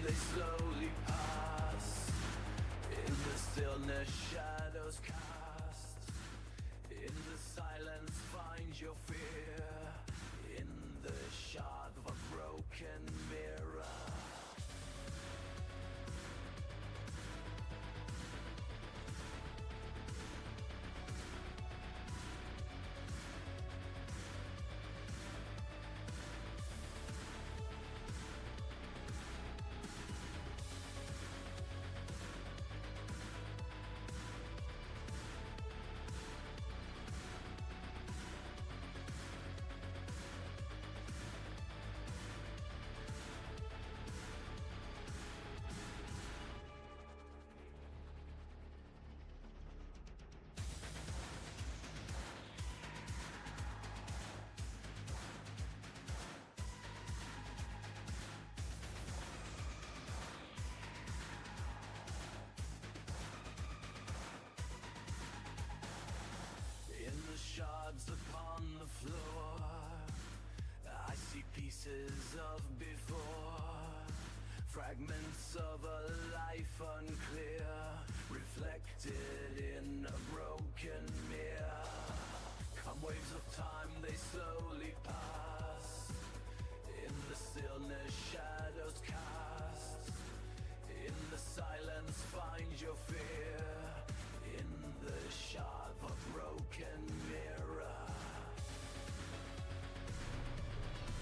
they slowly pass. In the stillness, shadows cast. In the silence, find your fear. In the shard of a broken mirror. Shards upon the floor, I see pieces of before, fragments of a life unclear, reflected in a broken mirror. Come waves of time, they slowly pass. In the stillness, shadows cast. In the silence, find your fear. In the shard of a broken mirror.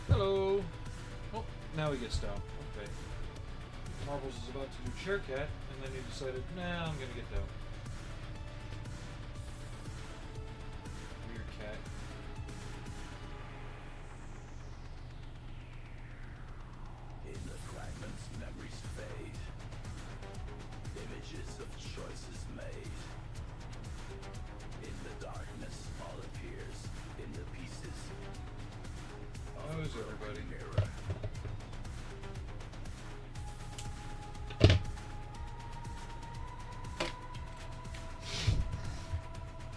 Hello! Oh, now he gets down. Okay. Marbles is about to do chair cat, and then he decided, nah, I'm gonna get down. Weird cat. In the fragments, memories fade. Images of choices made. In the darkness, all appears. In the pieces of How's everybody? mirror.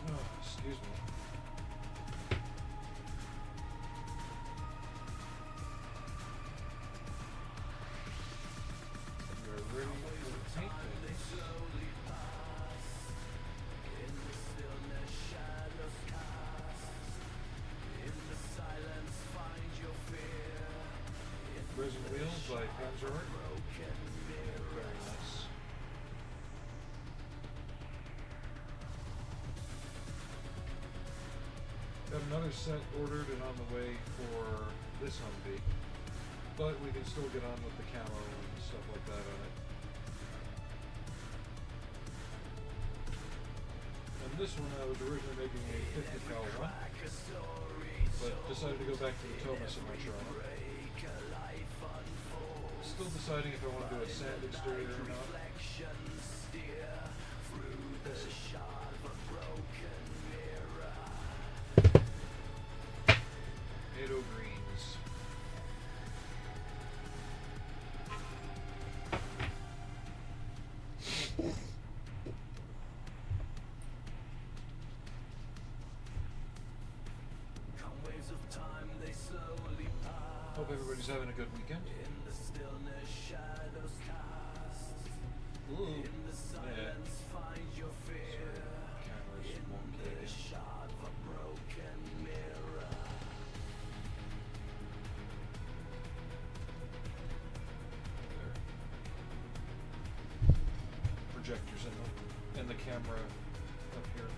Oh, excuse me. We're ready for the paint things. Slowly pass. In the stillness, shadows cast. In the silence, find your fear. In Resin Wheels by Panzer. broken mirror. Very nice. Got another set ordered and on the way for this Humvee, but we can still get on with the camo and stuff like that on it. And this one I was originally making a 50 cal one, but decided to go back to the Thomas Semi-Tron. Still deciding if I want to do a sand exterior or not. NATO greens. Hope everybody's having a good weekend. In the stillness, shadows cast. Ooh. In the Yeah. silence, find your fear. Camera's In the 1K. shard of a broken mirror. There. Projectors in the camera up here.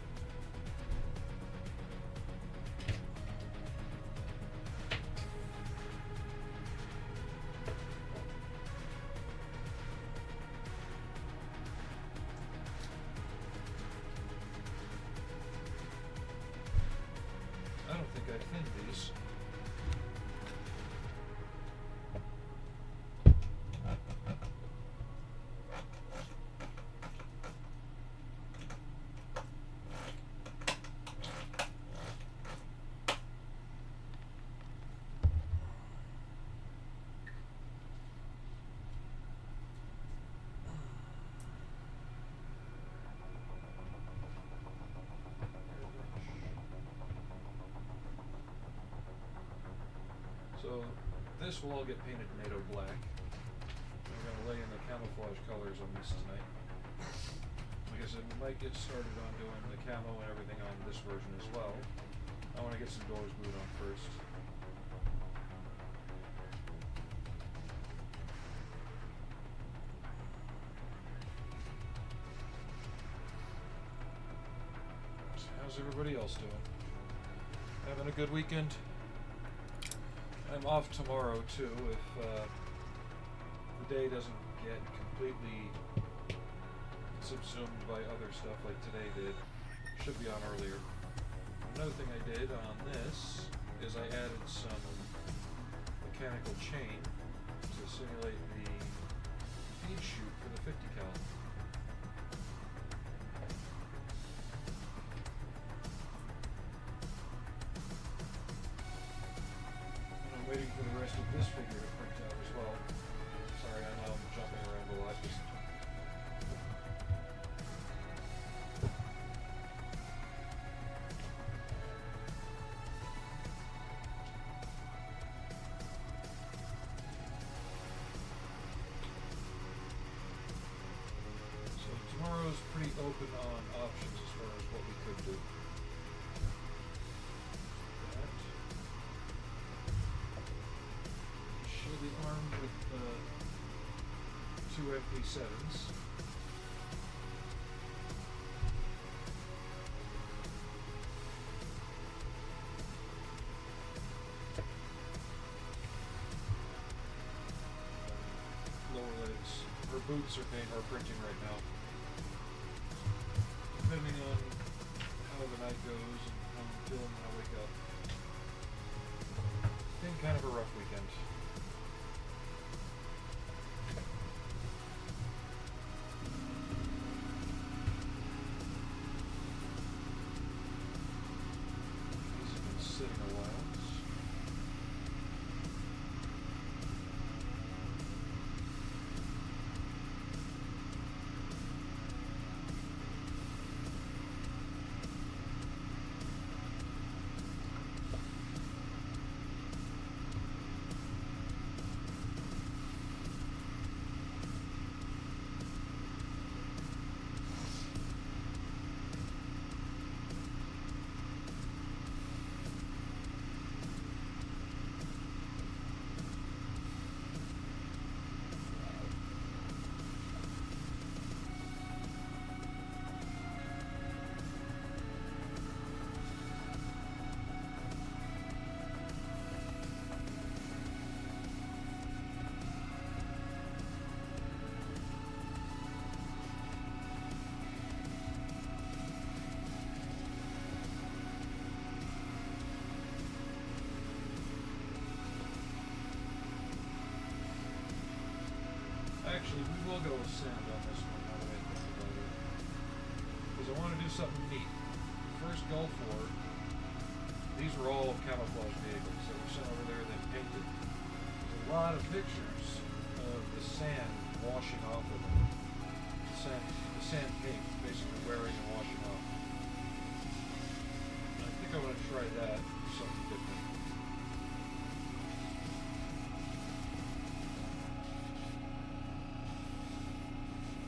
I don't think I thinned these. So this will all get painted NATO black. We're going to lay in camouflage colors on this tonight. Like I said, we might get started on doing the camo and everything on this version as well. I want to get some doors glued on first. How's everybody else doing? Having a good weekend? I'm off tomorrow too, if the day doesn't get completely subsumed by other stuff like today did. Should be on earlier. Another thing I did on this is I added some mechanical chain to simulate the feed chute for the 50 cal. Waiting for the rest of this figure to print out as well. Sorry, I know I'm jumping around a lot. So tomorrow's pretty open on options as far as what we could do. She'll be armed with 2 FP7s. Lower legs. Her boots are printing right now. Depending on how the night goes and how I'm feeling when I wake up. It's been kind of a rough weekend. Sitting a while. Actually, we will go with sand on this one, now that I think about it. Because I want to do something neat. First Gulf War, these were all camouflage vehicles that were sent over there and then painted. There's a lot of pictures of the sand washing off of them. The sand paint basically wearing and washing off. I think I want to try that, something different.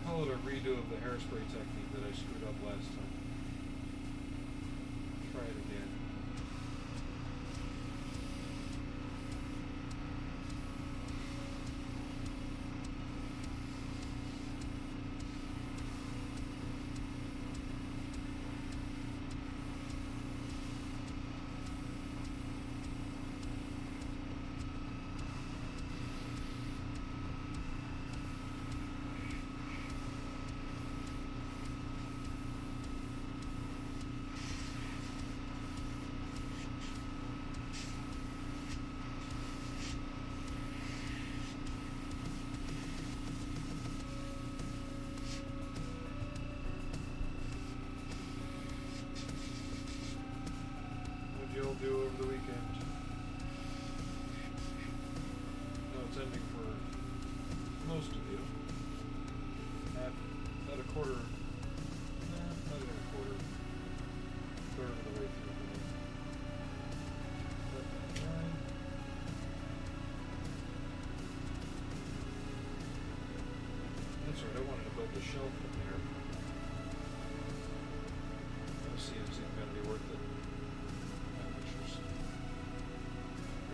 Call it a redo of the hairspray technique that I screwed up last time. Try it again. You'll do over the weekend. No, it's ending for most of you. At a quarter, not even a quarter, third of the way through the day.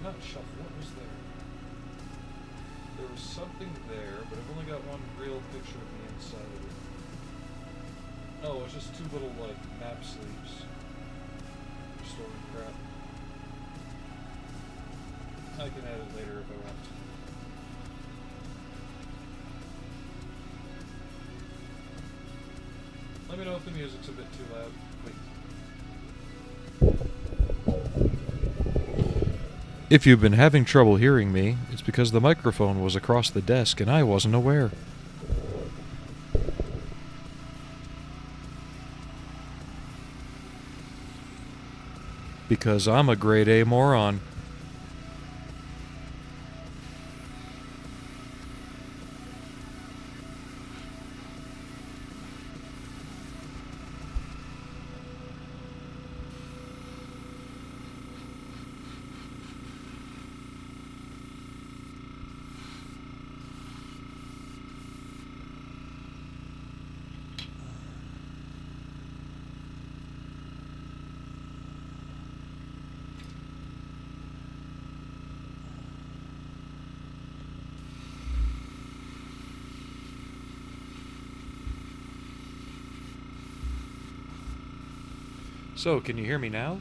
not shelf. What was there? There was something there, but I've only got one real picture of the inside of it. Oh, it's just two little, like, map sleeves. Storing crap. I can add it later if I want to. Let me know if the music's a bit too loud. If you've been having trouble hearing me, it's because the microphone was across the desk and I wasn't aware. Because I'm a grade A moron. So, can you hear me now?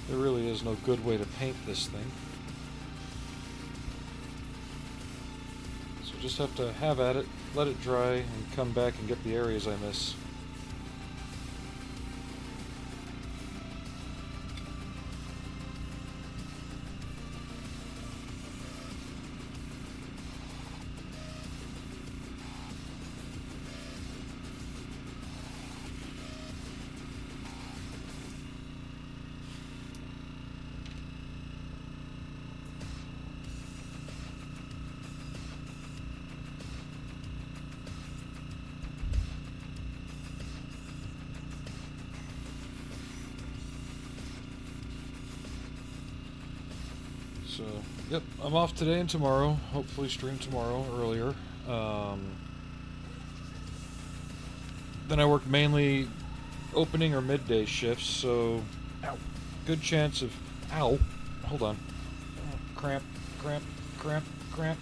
There really is no good way to paint this thing. So just have to have at it, let it dry, and come back and get the areas I miss. So, yep, I'm off today and tomorrow. Hopefully stream tomorrow earlier. Then I work mainly opening or midday shifts, so good chance of... Ow! Hold on. Cramp, cramp, cramp, cramp.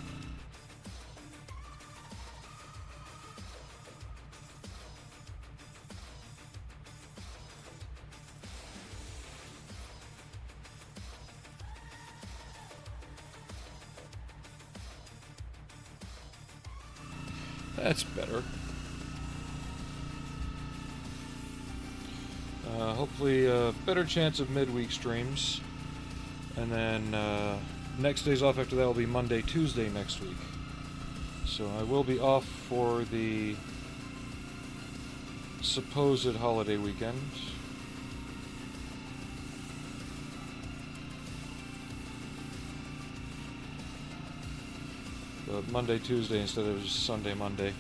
That's better. Hopefully a better chance of midweek streams. And then next days off after that will be Monday, Tuesday next week. So I will be off for the supposed holiday weekend. But Monday, Tuesday instead of just Sunday, Monday.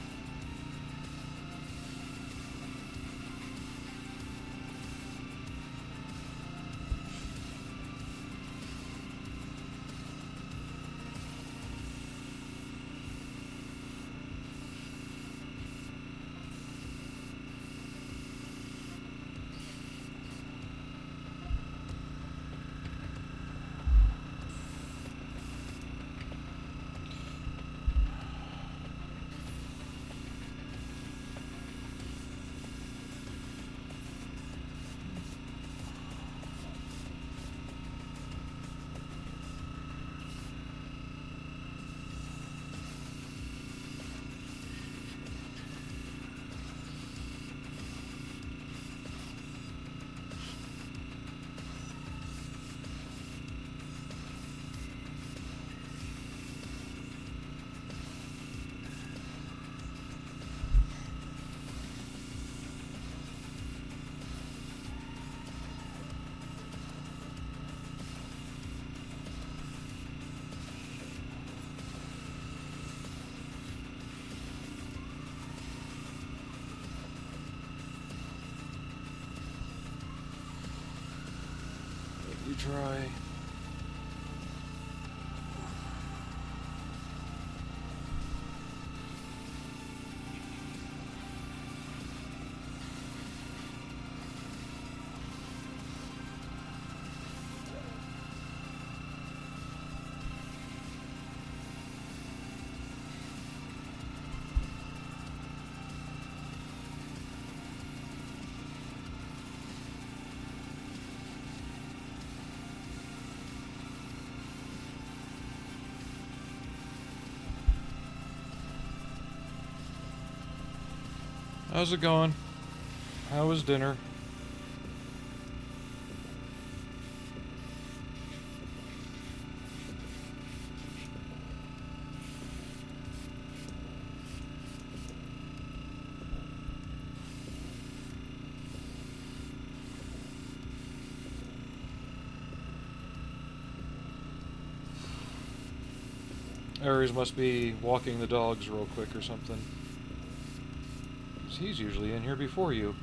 try. How's it going? How was dinner? Aries must be walking the dogs real quick or something. He's usually in here before you.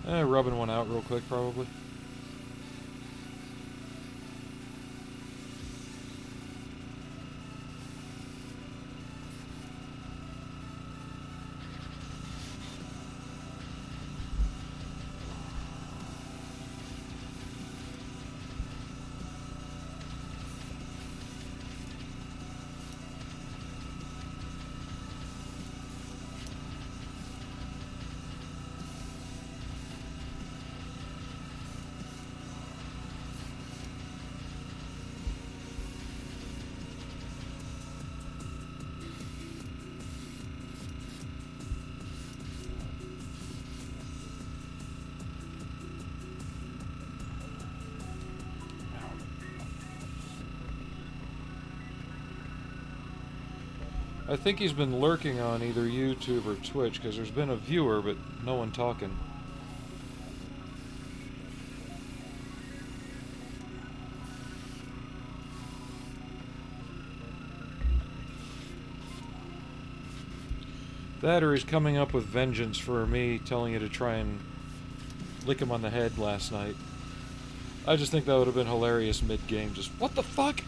Rubbing one out real quick, probably. I think he's been lurking on either YouTube or Twitch, because there's been a viewer, but no one talking. That or he's coming up with vengeance for me telling you to try and lick him on the head last night. I just think that would have been hilarious mid-game. Just, what the fuck?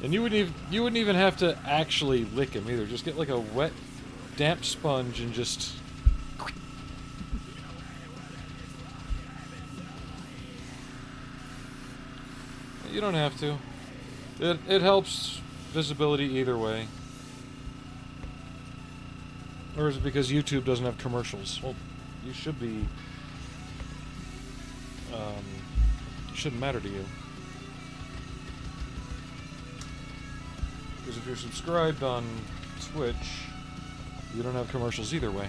And you wouldn't even have to actually lick him either. Just get like a wet, damp sponge and just... You don't have to. It helps visibility either way. Or is it because YouTube doesn't have commercials? Well, you should be... it shouldn't matter to you. Because if you're subscribed on Twitch, you don't have commercials either way.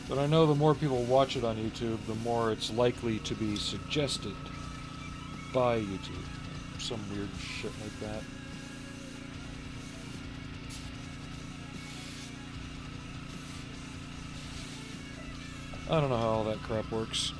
But I know the more people watch it on YouTube, the more it's likely to be suggested by YouTube. Some weird shit like that. I don't know how all that crap works.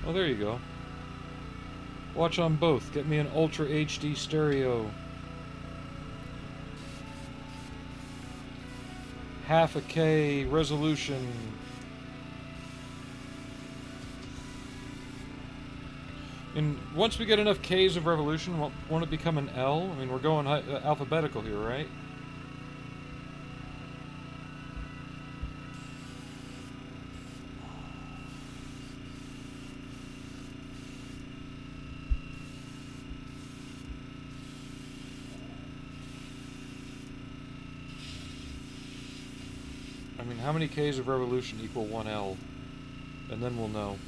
Oh, there you go. Watch on both. Get me an Ultra HD stereo. Half a K resolution. And once we get enough Ks of revolution, won't it become an L? I mean, we're going alphabetical here, right? I mean, how many Ks of revolution equal 1 L? And then we'll know.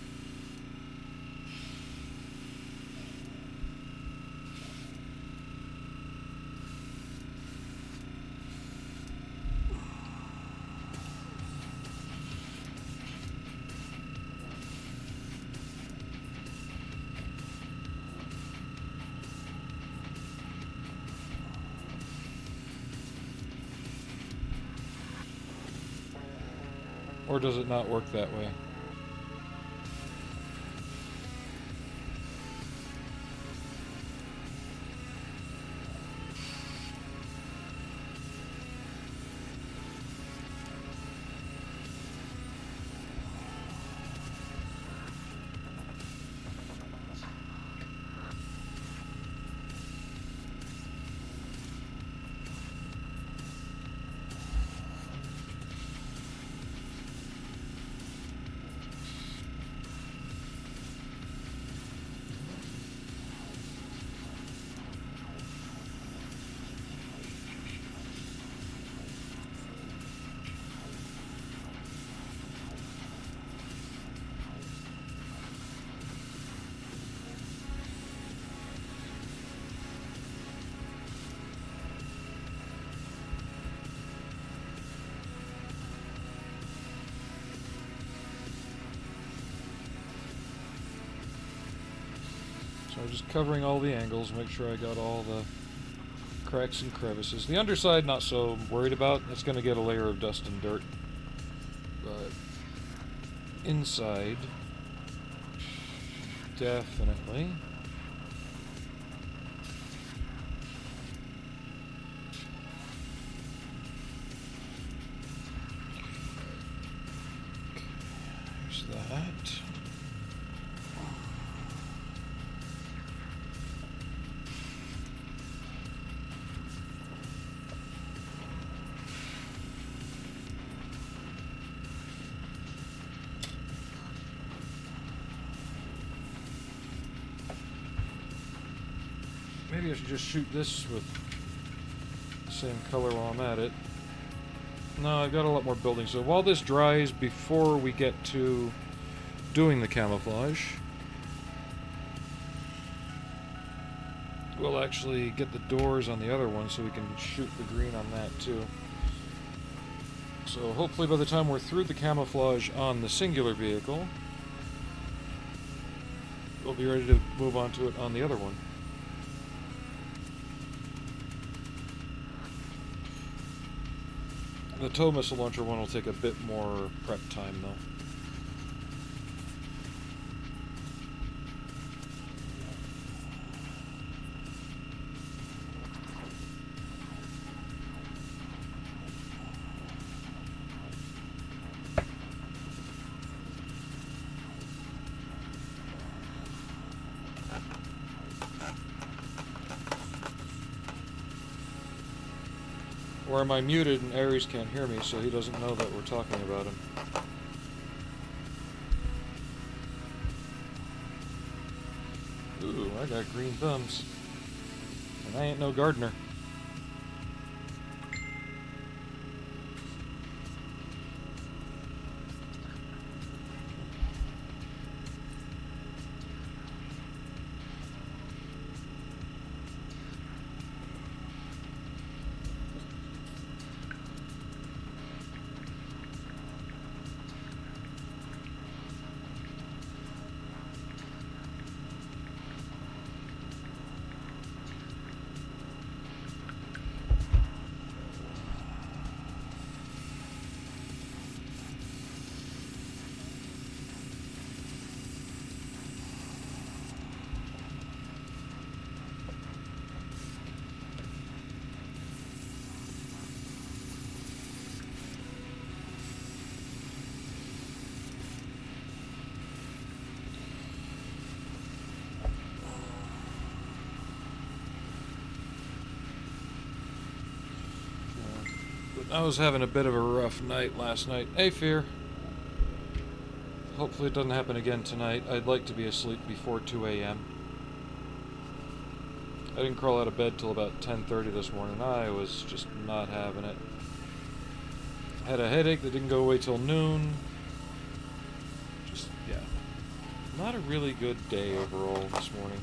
Or does it not work that way? So I'm just covering all the angles, make sure I got all the cracks and crevices. The underside, not so worried about. It's going to get a layer of dust and dirt. But inside, definitely. There's that. Maybe I should just shoot this with the same color while I'm at it. No, I've got a lot more building. So while this dries, before we get to doing the camouflage, we'll actually get the doors on the other one so we can shoot the green on that too. So hopefully by the time we're through the camouflage on the singular vehicle, we'll be ready to move on to it on the other one. The tow missile launcher one will take a bit more prep time though. Or am I muted and Ares can't hear me, so he doesn't know that we're talking about him? Ooh, I got green thumbs. And I ain't no gardener. I was having a bit of a rough night last night. Hey, Fear. Hopefully it doesn't happen again tonight. I'd like to be asleep before 2 a.m. I didn't crawl out of bed till about 10:30 this morning. I was just not having it. Had a headache that didn't go away till noon. Just, yeah. Not a really good day overall this morning.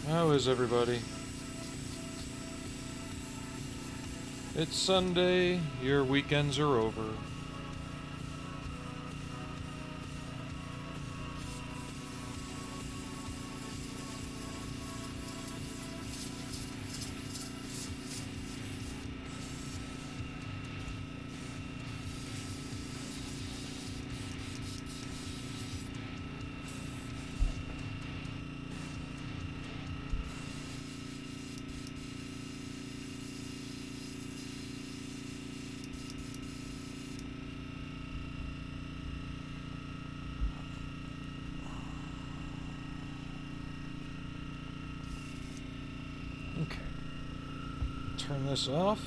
How is everybody? It's Sunday, your weekends are over. Okay. Turn this off.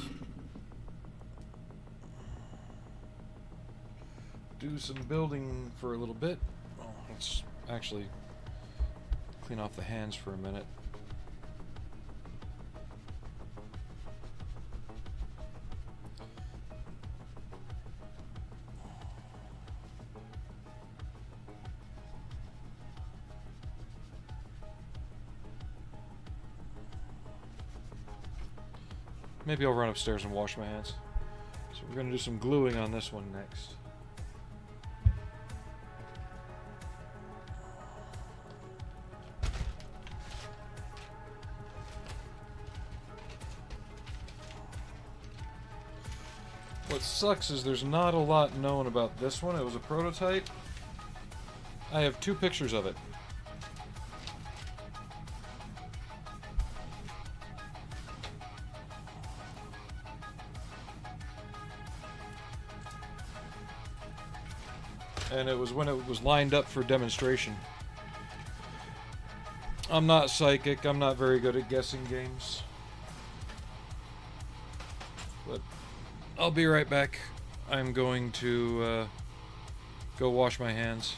Do some building for a little bit. Oh, let's actually clean off the hands for a minute. Maybe I'll run upstairs and wash my hands. So we're going to do some gluing on this one next. What sucks is there's not a lot known about this one. It was a prototype. I have 2 pictures of it. And it was when it was lined up for demonstration. I'm not psychic. I'm not very good at guessing games. But I'll be right back. I'm going to go wash my hands.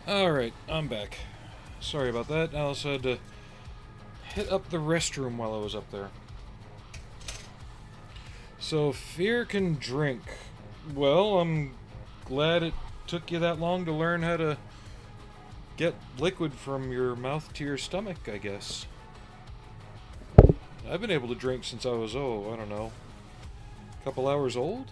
Alright, I'm back. Sorry about that. I also had to hit up the restroom while I was up there. So, fear can drink. Well, I'm glad it took you that long to learn how to get liquid from your mouth to your stomach, I guess. I've been able to drink since I was, I don't know, a couple hours old?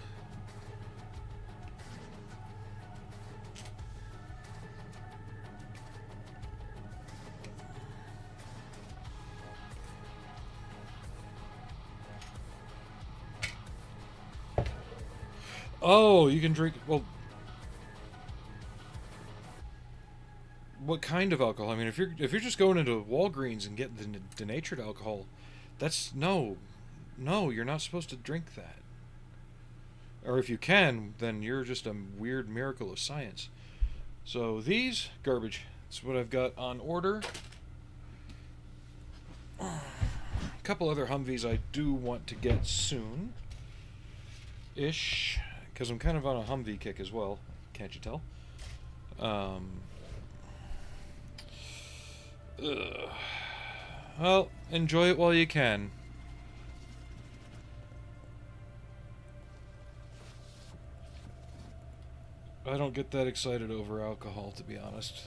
Oh, you can drink, well, what kind of alcohol? I mean, if you're just going into Walgreens and getting the denatured alcohol, that's no, you're not supposed to drink that. Or if you can, then you're just a weird miracle of science. So these garbage. That's what I've got on order. A couple other Humvees I do want to get soon. Ish. Because I'm kind of on a Humvee kick as well. Can't you tell? Well, enjoy it while you can. I don't get that excited over alcohol, to be honest.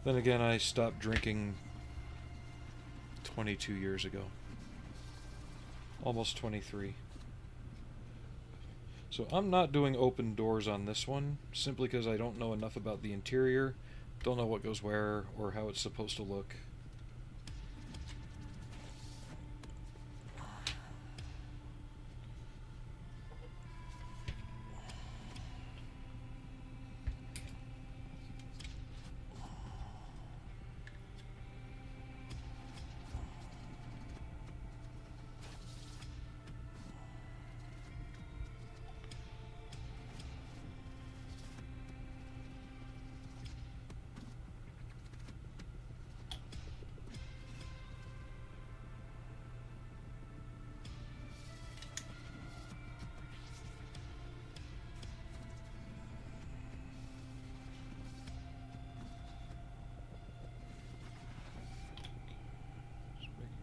Then again, I stopped drinking 22 years ago. Almost 23. So I'm not doing open doors on this one, simply because I don't know enough about the interior, don't know what goes where, or how it's supposed to look.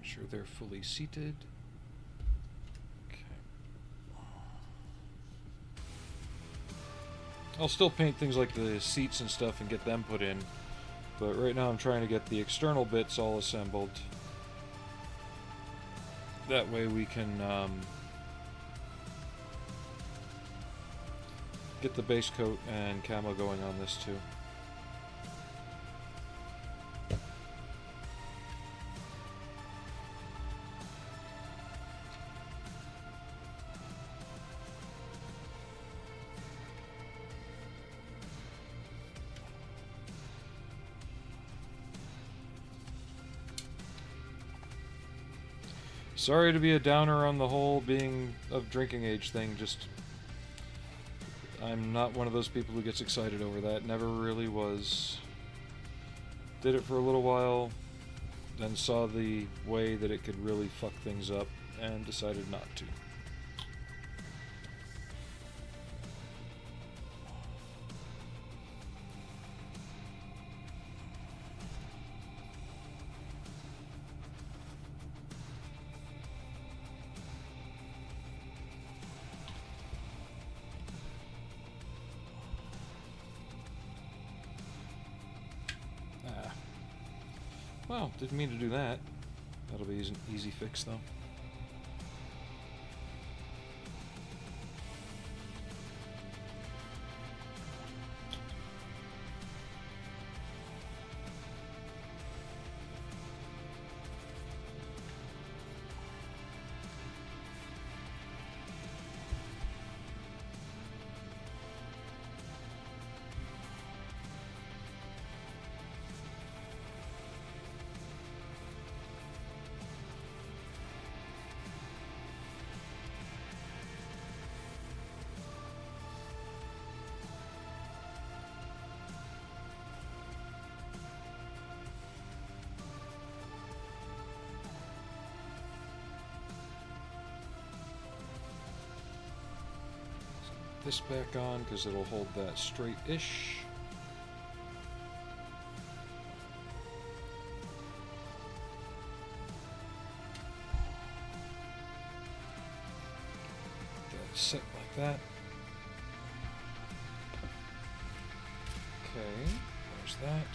Sure they're fully seated. Okay. I'll still paint things like the seats and stuff and get them put in, but right now I'm trying to get the external bits all assembled. That way we can get the base coat and camo going on this too. Sorry to be a downer on the whole being of drinking age thing, just I'm not one of those people who gets excited over that. Never really was. Did it for a little while, then saw the way that it could really fuck things up and decided not to. Well, didn't mean to do that. That'll be an easy fix, though. this back on because it'll hold that straight-ish. Set like that. Okay, there's that.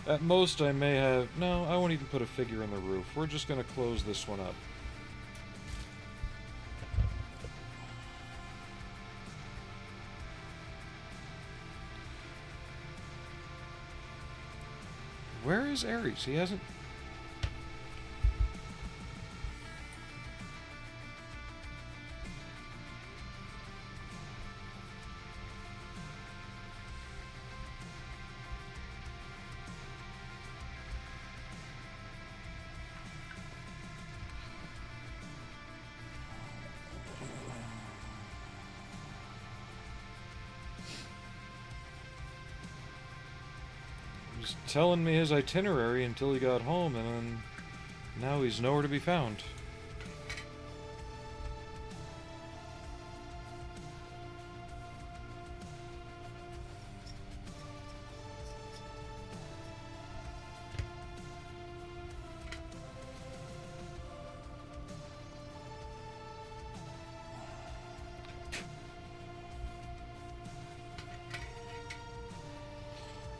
At most I may have... No, I won't even put a figure in the roof. We're just going to close this one up. Where is Ares? He hasn't... He's telling me his itinerary until he got home, and then now he's nowhere to be found.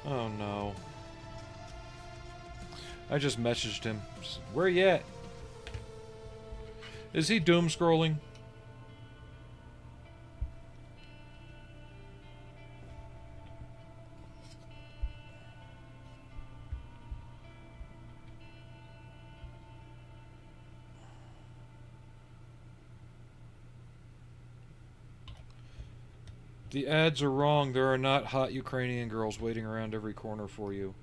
Oh no. I just messaged him. Where you at? Is he doom scrolling? The ads are wrong. There are not hot Ukrainian girls waiting around every corner for you.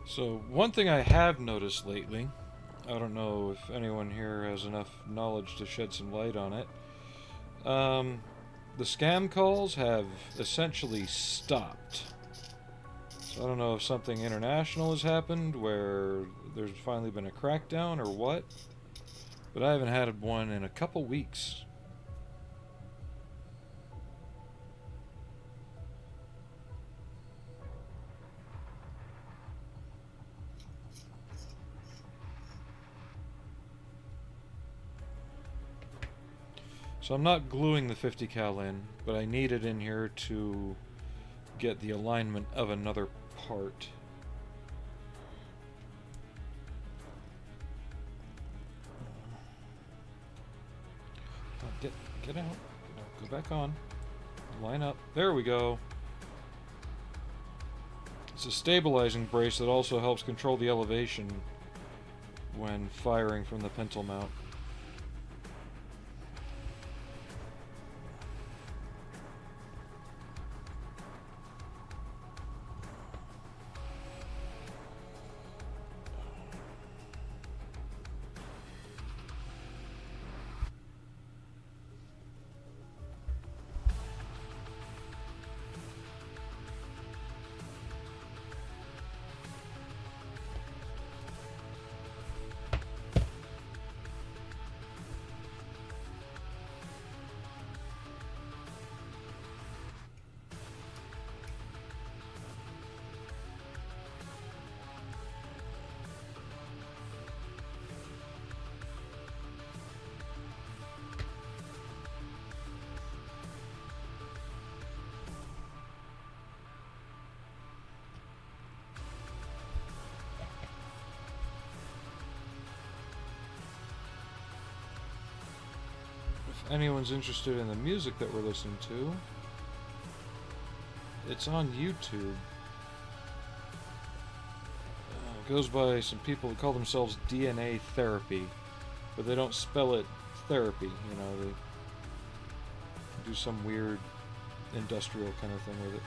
So, one thing I have noticed lately, I don't know if anyone here has enough knowledge to shed some light on it, the scam calls have essentially stopped. So I don't know if something international has happened where there's finally been a crackdown or what, but I haven't had one in a couple weeks. So I'm not gluing the 50 cal in, but I need it in here to get the alignment of another part. Get out. Go back on. Line up. There we go. It's a stabilizing brace that also helps control the elevation when firing from the pintle mount. If anyone's interested in the music that we're listening to, it's on YouTube. It goes by some people who call themselves DNA Therapy, but they don't spell it therapy, you know, they do some weird industrial kind of thing with it.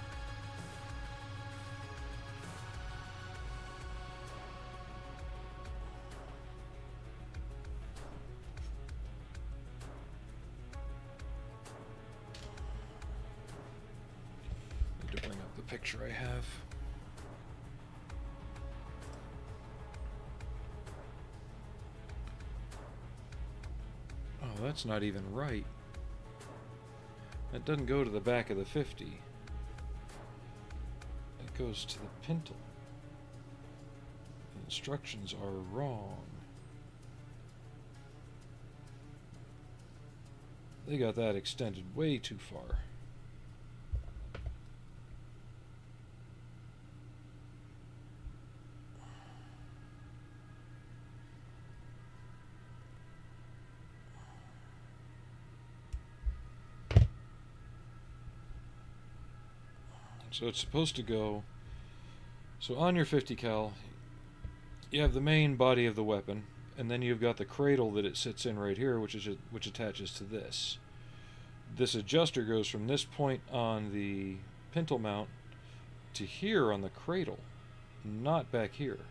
Picture I have. Oh, that's not even right. That doesn't go to the back of the 50. It goes to the pintle. The instructions are wrong. They got that extended way too far. So it's supposed to go, so on your 50 cal, you have the main body of the weapon, and then you've got the cradle that it sits in right here, which attaches to this. This adjuster goes from this point on the pintle mount to here on the cradle, not back here.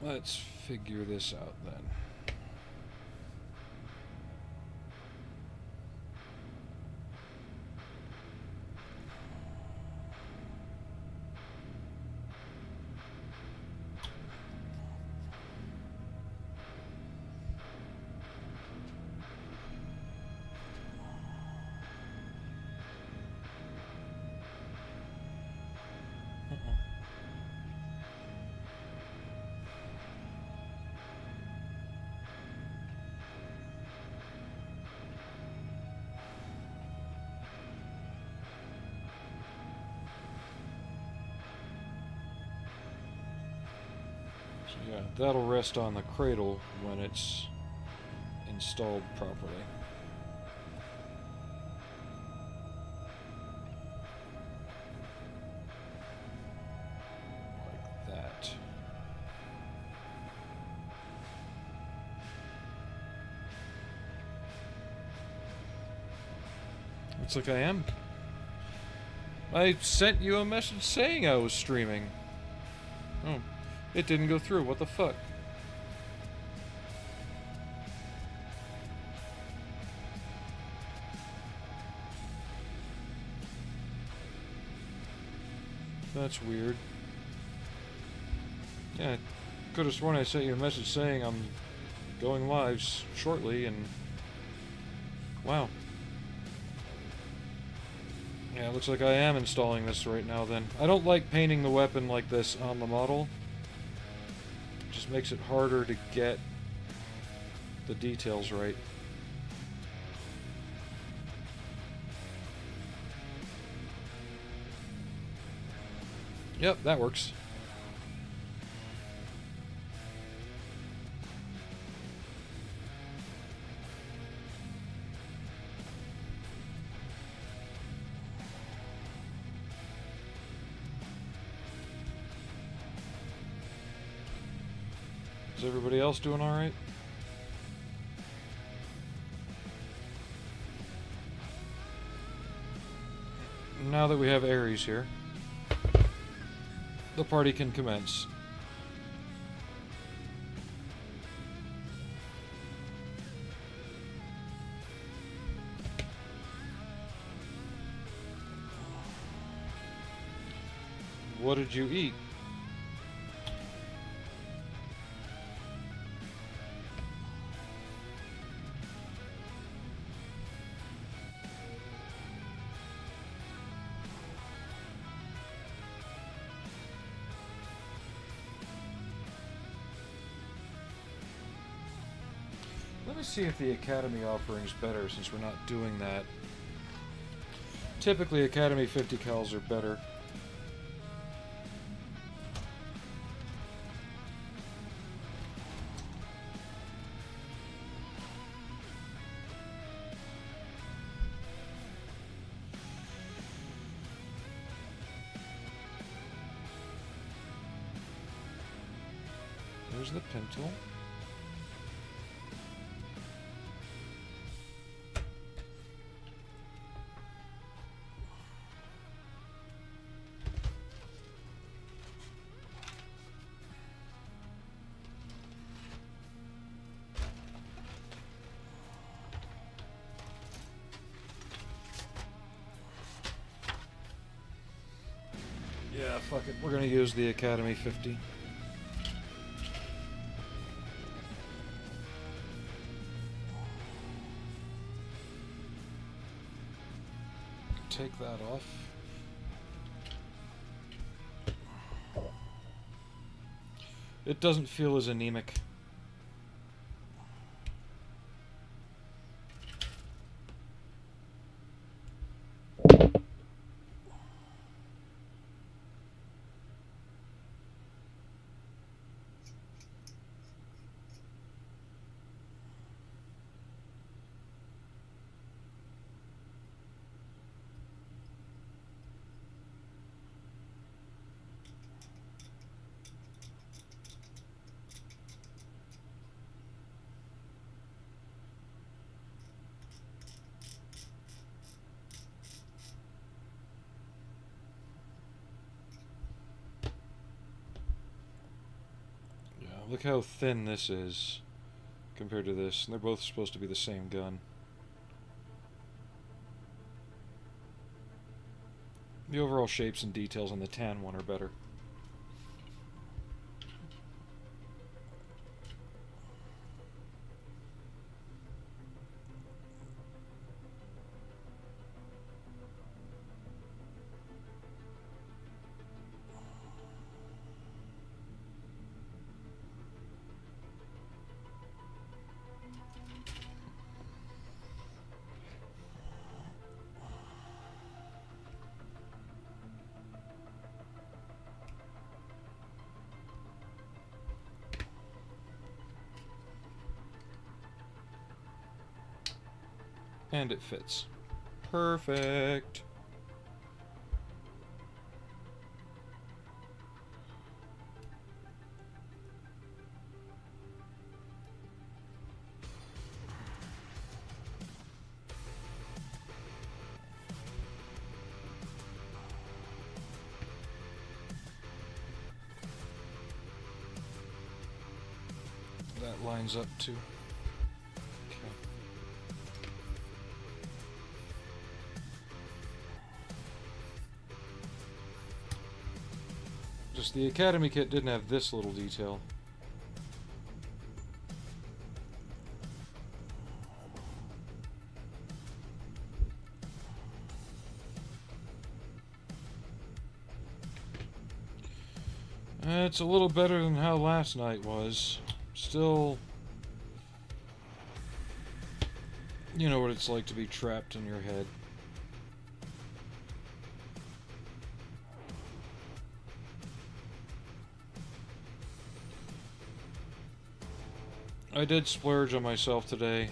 Let's figure this out then. Yeah, that'll rest on the cradle when it's installed properly. Like that. Looks like I am. I sent you a message saying I was streaming. Oh. It didn't go through. What the fuck? That's weird. Yeah, I could have sworn I sent you a message saying I'm going live shortly, and wow. Yeah, it looks like I am installing this right now then. I don't like painting the weapon like this on the model. Just makes it harder to get the details right. Yep, that works. Is everybody else doing all right? Now that we have Ares here, the party can commence. What did you eat? Let me see if the Academy offering's better, since we're not doing that. Typically, Academy 50 cals are better. There's the pintle. Yeah, fuck it. We're gonna use the Academy 50. Take that off. It doesn't feel as anemic. Look how thin this is compared to this. And they're both supposed to be the same gun. The overall shapes and details on the tan one are better. And it fits. Perfect. That lines up too. Just the Academy kit didn't have this little detail. It's a little better than how last night was. Still, you know what it's like to be trapped in your head. I did splurge on myself today.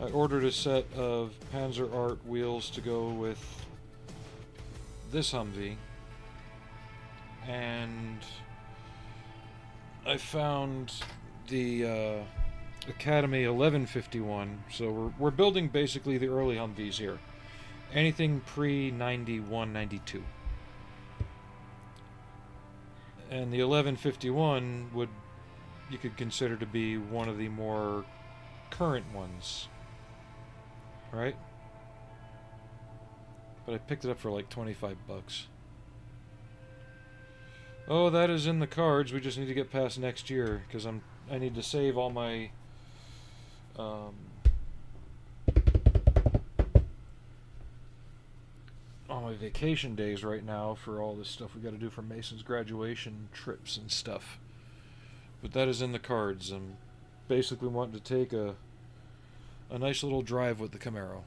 I ordered a set of Panzer Art wheels to go with this Humvee, and I found the Academy 1151. So we're building basically the early Humvees here. Anything pre-91, 92. And the 1151 would, you could consider to be one of the more current ones, right? But I picked it up for like 25 bucks. Oh, that is in the cards. We just need to get past next year because I need to save all my vacation days right now for all this stuff we got to do for Mason's graduation trips and stuff. But that is in the cards. I'm basically wanting to take a nice little drive with the Camaro.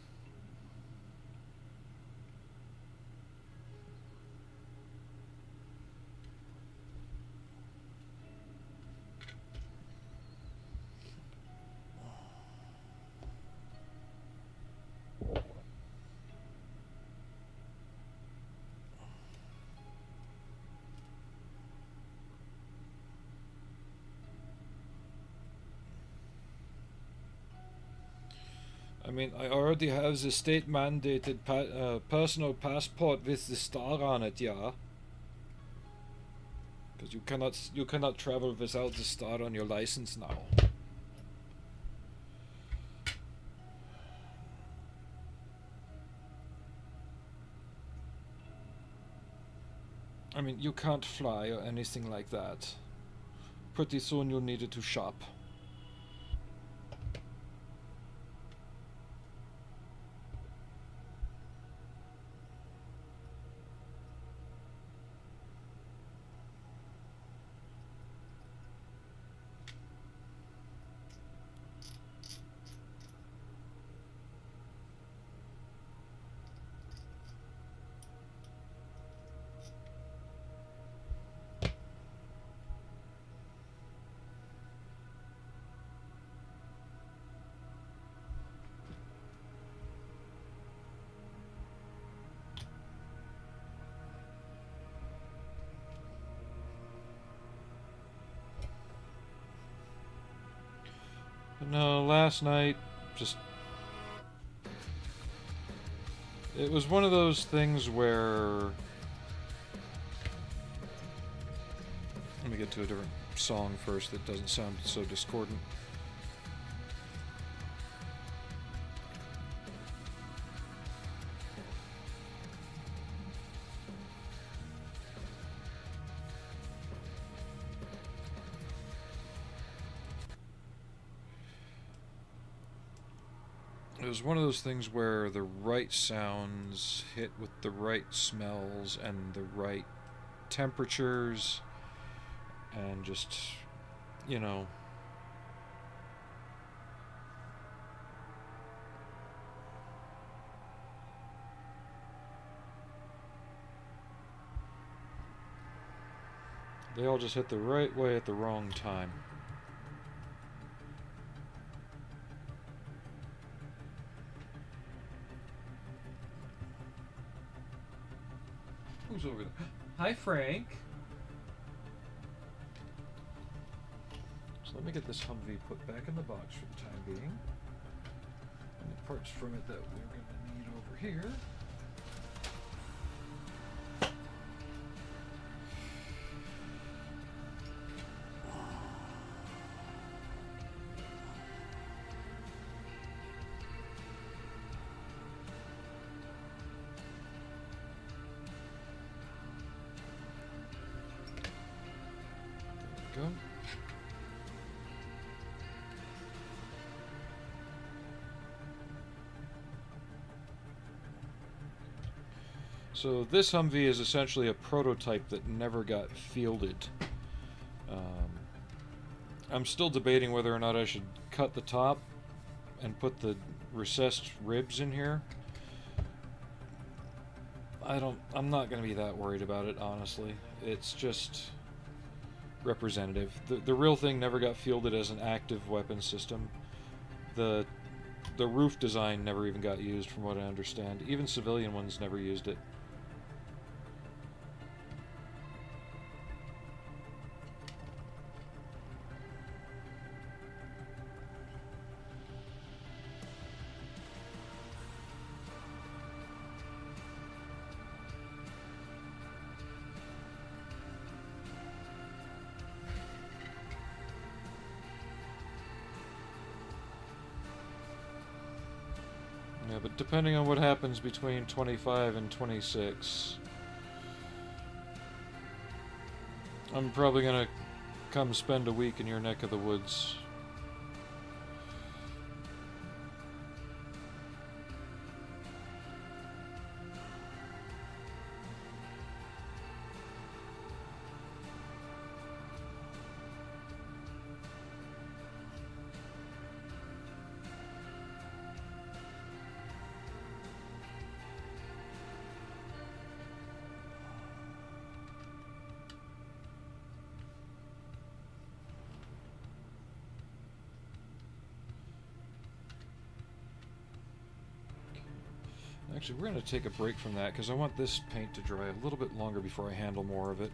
I mean, I already have the state-mandated personal passport with the star on it, yeah. Because you cannot travel without the star on your license now. I mean, you can't fly or anything like that. Pretty soon you'll need it to shop. No, last night, just... It was one of those things where... Let me get to a different song first that doesn't sound so discordant. It was one of those things where the right sounds hit with the right smells and the right temperatures, and just, you know, they all just hit the right way at the wrong time. Who's over there? Hi, Frank. So let me get this Humvee put back in the box for the time being. And the parts from it that we're going to need over here. Go. So this Humvee is essentially a prototype that never got fielded. I'm still debating whether or not I should cut the top and put the recessed ribs in here. I'm not going to be that worried about it, honestly. It's just representative. The real thing never got fielded as an active weapon system. The roof design never even got used, from what I understand. Even civilian ones never used it. Yeah, but depending on what happens between 25 and 26, I'm probably gonna come spend a week in your neck of the woods. Actually, we're going to take a break from that because I want this paint to dry a little bit longer before I handle more of it.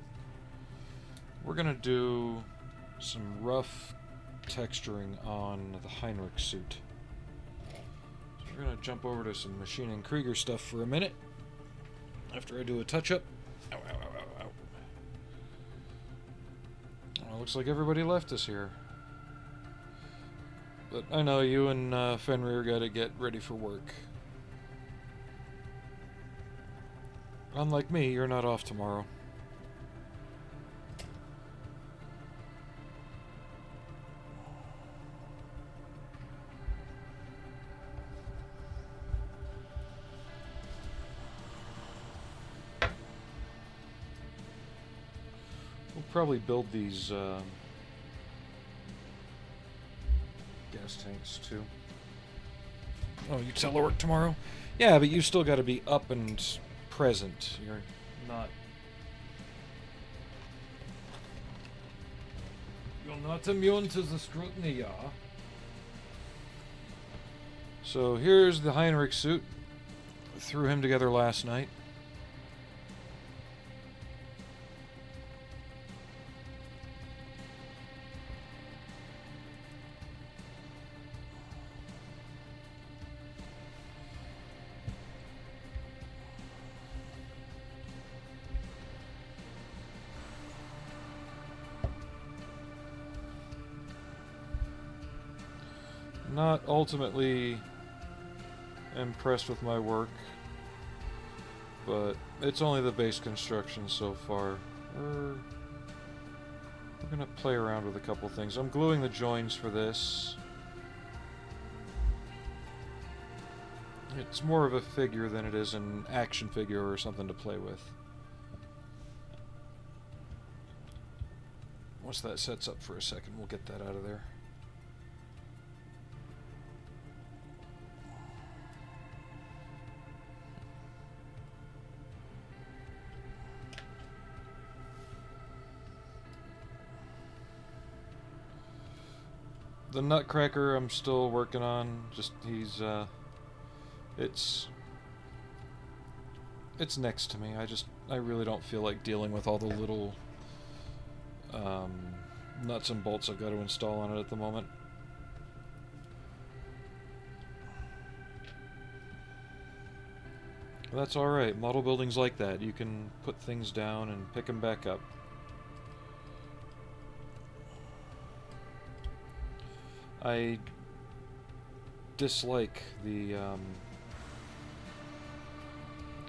We're going to do some rough texturing on the Heinrich suit. So we're going to jump over to some machining Krieger stuff for a minute after I do a touch-up. Ow, ow, ow, ow, ow. Well, looks like everybody left us here. But I know you and Fenrir got to get ready for work. Unlike me, you're not off tomorrow. We'll probably build these gas tanks too. Oh, you telework tomorrow? Yeah, but you still got to be up and present. You're not. You're not immune to the scrutiny, yeah. So here's the Heinrich suit. Threw him together last night. Not ultimately impressed with my work, but it's only the base construction so far. We're gonna play around with a couple things. I'm gluing the joins for this. It's more of a figure than it is an action figure or something to play with. Once that sets up for a second, we'll get that out of there. The Nutcracker I'm still working on. Just he's it's next to me. I really don't feel like dealing with all the little nuts and bolts I've got to install on it at the moment. That's alright. Model building's like that. You can put things down and pick them back up. I dislike the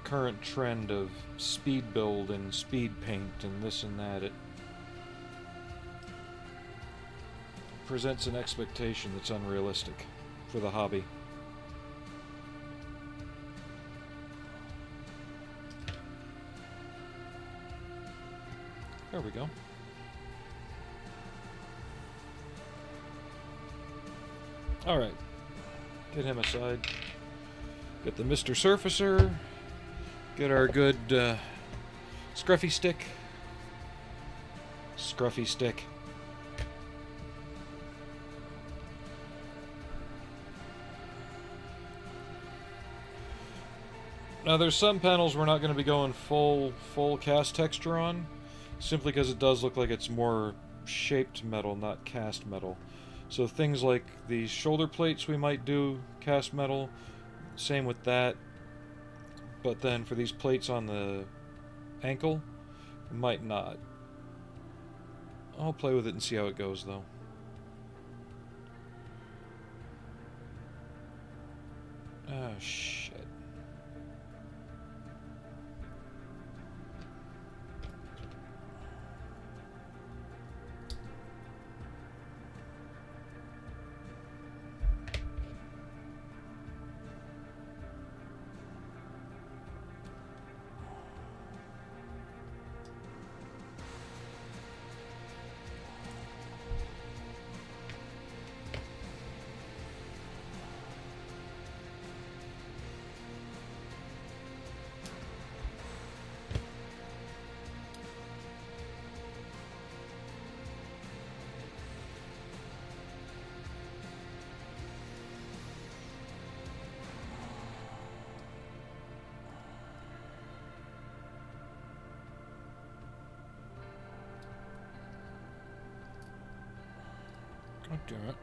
current trend of speed build and speed paint and this and that. It presents an expectation that's unrealistic for the hobby. There we go. Alright. Get him aside. Get the Mr. Surfacer. Get our good scruffy stick. Scruffy stick. Now there's some panels we're not going to be going full cast texture on, simply because it does look like it's more shaped metal, not cast metal. So things like the shoulder plates we might do cast metal, same with that. But then for these plates on the ankle, we might not. I'll play with it and see how it goes though. Ah, shit. God damn it.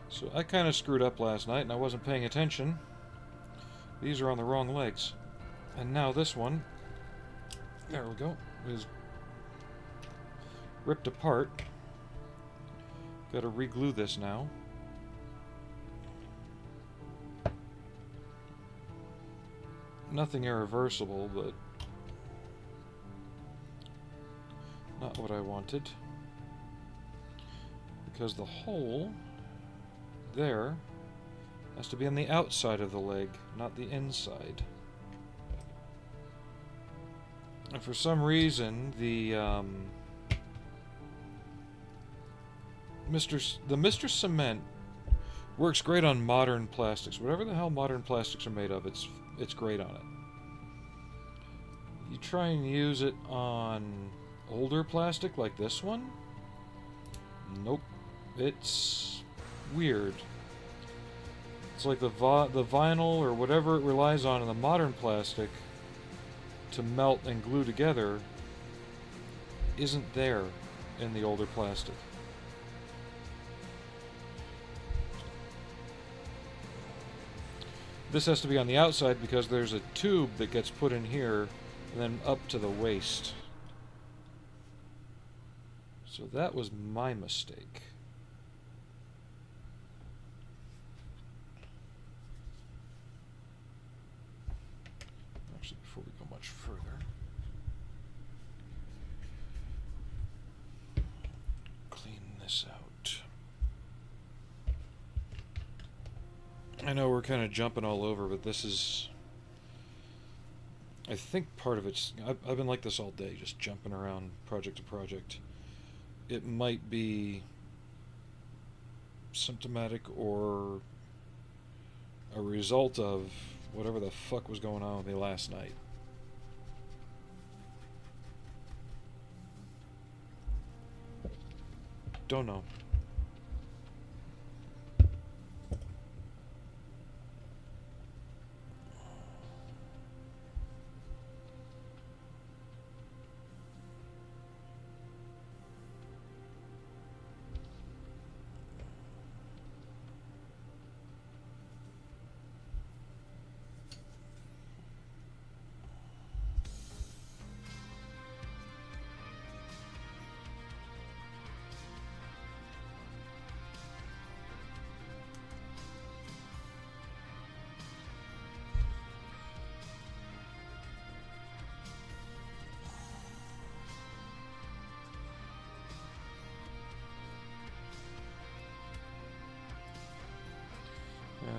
So I kind of screwed up last night and I wasn't paying attention. These are on the wrong legs. And now this one, there we go, is ripped apart. Gotta re-glue this now. Nothing irreversible, but not what I wanted. Because the hole there has to be on the outside of the leg, not the inside. And for some reason, the Mr. Cement works great on modern plastics. Whatever the hell modern plastics are made of, it's great on it. You try and use it on older plastic like this one? Nope. It's weird. It's like the vinyl or whatever it relies on in the modern plastic to melt and glue together isn't there in the older plastic. This has to be on the outside because there's a tube that gets put in here and then up to the waist. So that was my mistake. this out. I know we're kind of jumping all over, but this is... I think part of it's... I've been like this all day, just jumping around project to project. It might be symptomatic or a result of whatever the fuck was going on with me last night. Don't know.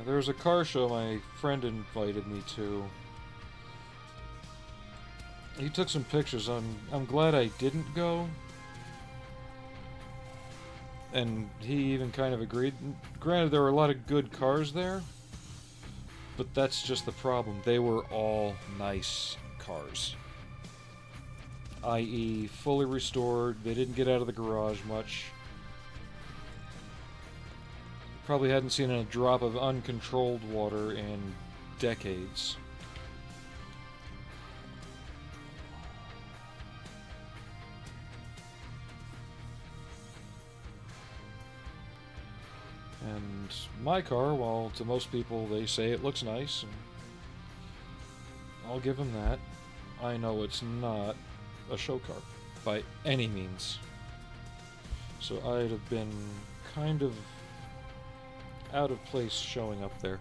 There was a car show my friend invited me to. He took some pictures. I'm glad I didn't go. And he even kind of agreed. Granted, there were a lot of good cars there, but that's just the problem. They were all nice cars. I.e., fully restored. They didn't get out of the garage much. Probably hadn't seen a drop of uncontrolled water in decades. And my car, while to most people they say it looks nice, and I'll give them that, I know it's not a show car by any means. So I'd have been kind of out of place showing up there.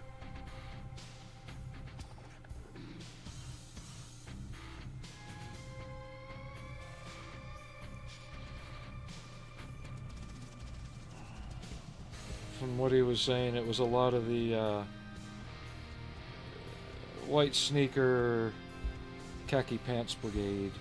From what he was saying, it was a lot of the white sneaker, khaki pants brigade.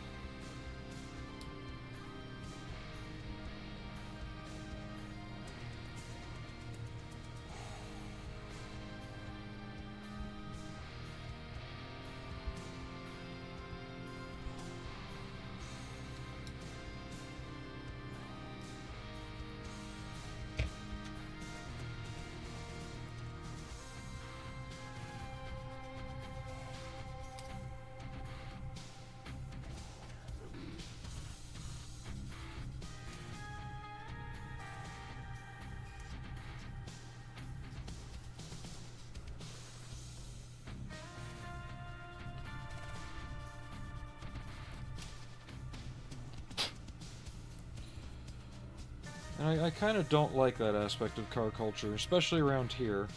And I kind of don't like that aspect of car culture, especially around here,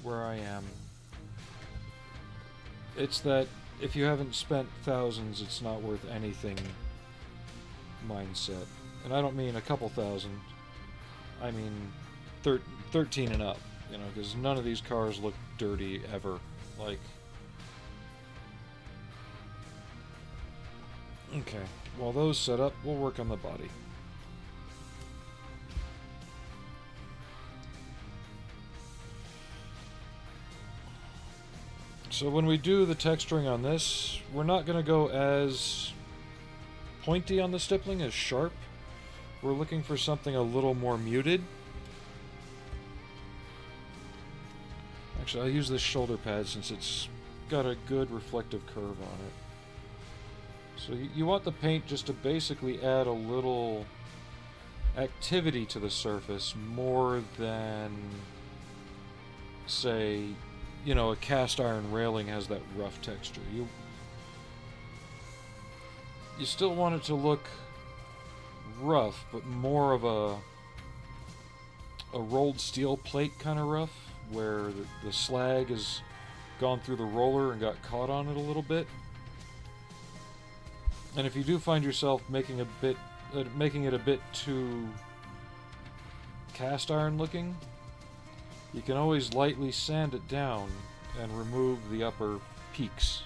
where I am. It's that if you haven't spent thousands, it's not worth anything mindset. And I don't mean a couple thousand, I mean 13 and up, you know, because none of these cars look dirty ever. Like, okay, while those set up, we'll work on the body. So when we do the texturing on this, we're not going to go as pointy on the stippling as sharp. We're looking for something a little more muted. Actually, I'll use this shoulder pad since it's got a good reflective curve on it. So you want the paint just to basically add a little activity to the surface more than, say, you know, a cast iron railing has that rough texture. You still want it to look rough, but more of a rolled steel plate kind of rough, where the slag has gone through the roller and got caught on it a little bit. And if you do find yourself making a bit making it a bit too cast iron looking, you can always lightly sand it down and remove the upper peaks.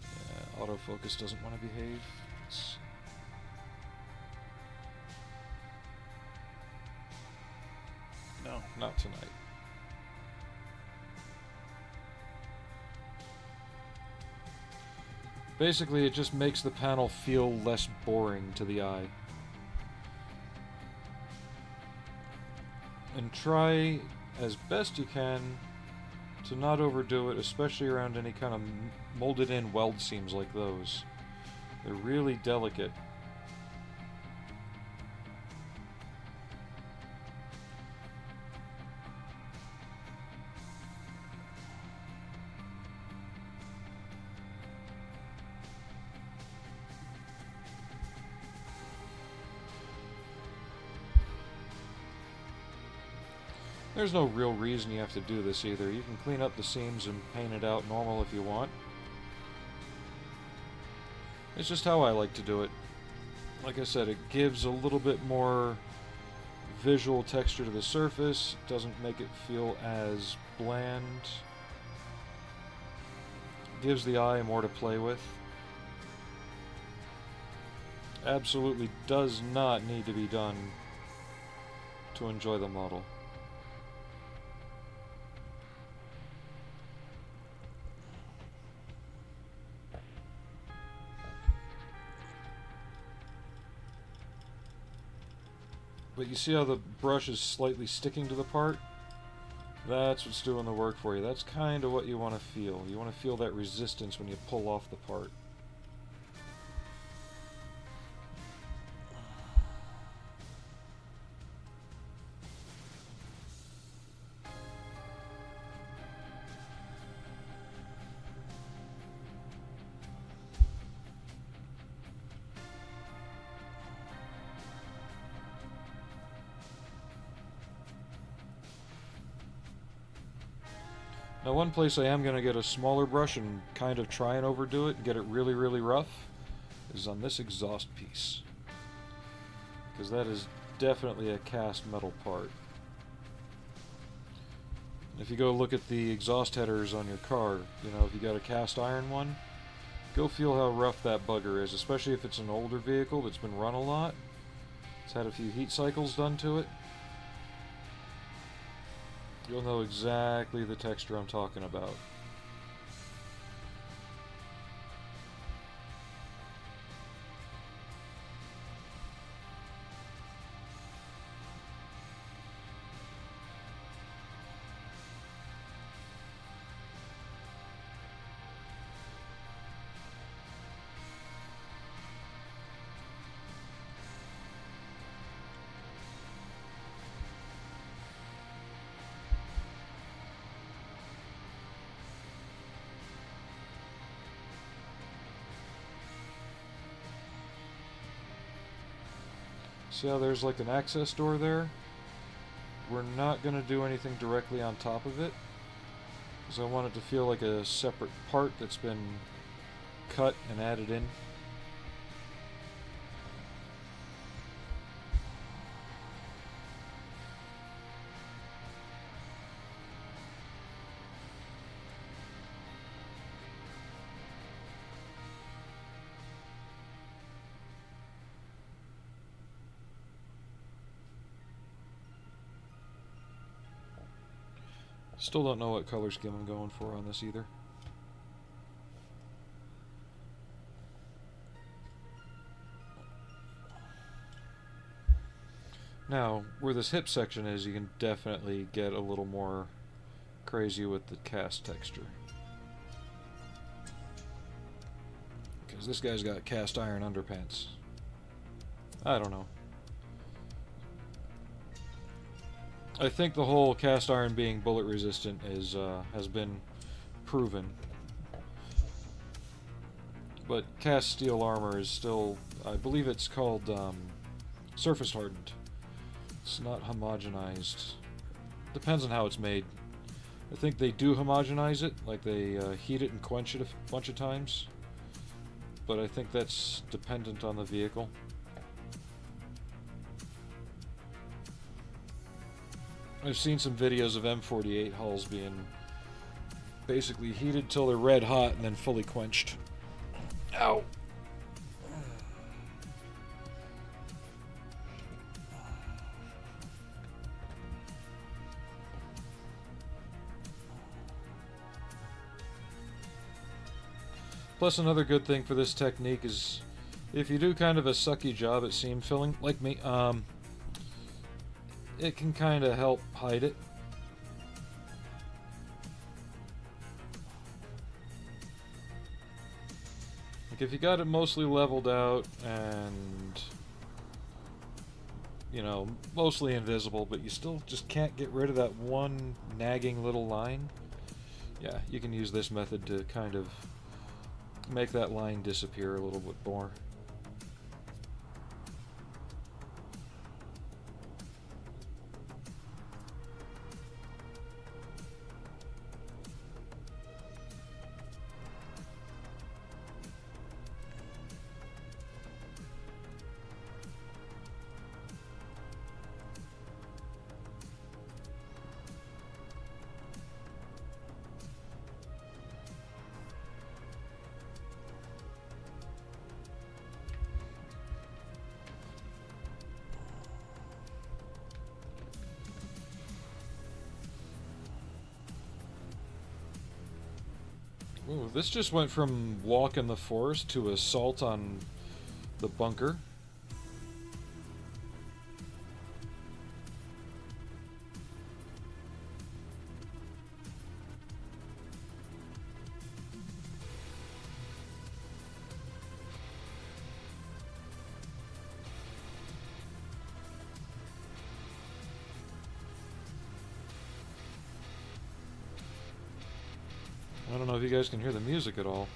Yeah, autofocus doesn't want to behave. No, not tonight. Basically, it just makes the panel feel less boring to the eye. And try as best you can to not overdo it, especially around any kind of molded in weld seams like those. They're really delicate. There's no real reason you have to do this either. You can clean up the seams and paint it out normal if you want. It's just how I like to do it. Like I said, it gives a little bit more visual texture to the surface. It doesn't make it feel as bland. It gives the eye more to play with. Absolutely does not need to be done to enjoy the model. But you see how the brush is slightly sticking to the part? That's what's doing the work for you. That's kind of what you want to feel. You want to feel that resistance when you pull off the part. Now, one place I am going to get a smaller brush and kind of try and overdo it and get it really, really rough is on this exhaust piece. Because that is definitely a cast metal part. If you go look at the exhaust headers on your car, you know, if you got a cast iron one, go feel how rough that bugger is, especially if it's an older vehicle that's been run a lot. It's had a few heat cycles done to it. You'll know exactly the texture I'm talking about. See how there's like an access door there? We're not going to do anything directly on top of it, because I want it to feel like a separate part that's been cut and added in. Still don't know what color scheme I'm going for on this either. Now, where this hip section is, you can definitely get a little more crazy with the cast texture. Because this guy's got cast iron underpants. I don't know. I think the whole cast iron being bullet resistant is has been proven, but cast steel armor is still, I believe it's called surface hardened. It's not homogenized. Depends on how it's made. I think they do homogenize it, like they heat it and quench it a bunch of times, but I think that's dependent on the vehicle. I've seen some videos of M48 hulls being basically heated till they're red hot and then fully quenched. Ow! Plus, another good thing for this technique is if you do kind of a sucky job at seam filling, like me, it can kind of help hide it. Like if you got it mostly leveled out and, you know, mostly invisible, but you still just can't get rid of that one nagging little line, yeah, you can use this method to kind of make that line disappear a little bit more. Ooh, this just went from walk in the forest to assault on the bunker. I don't know if you guys can hear the music at all.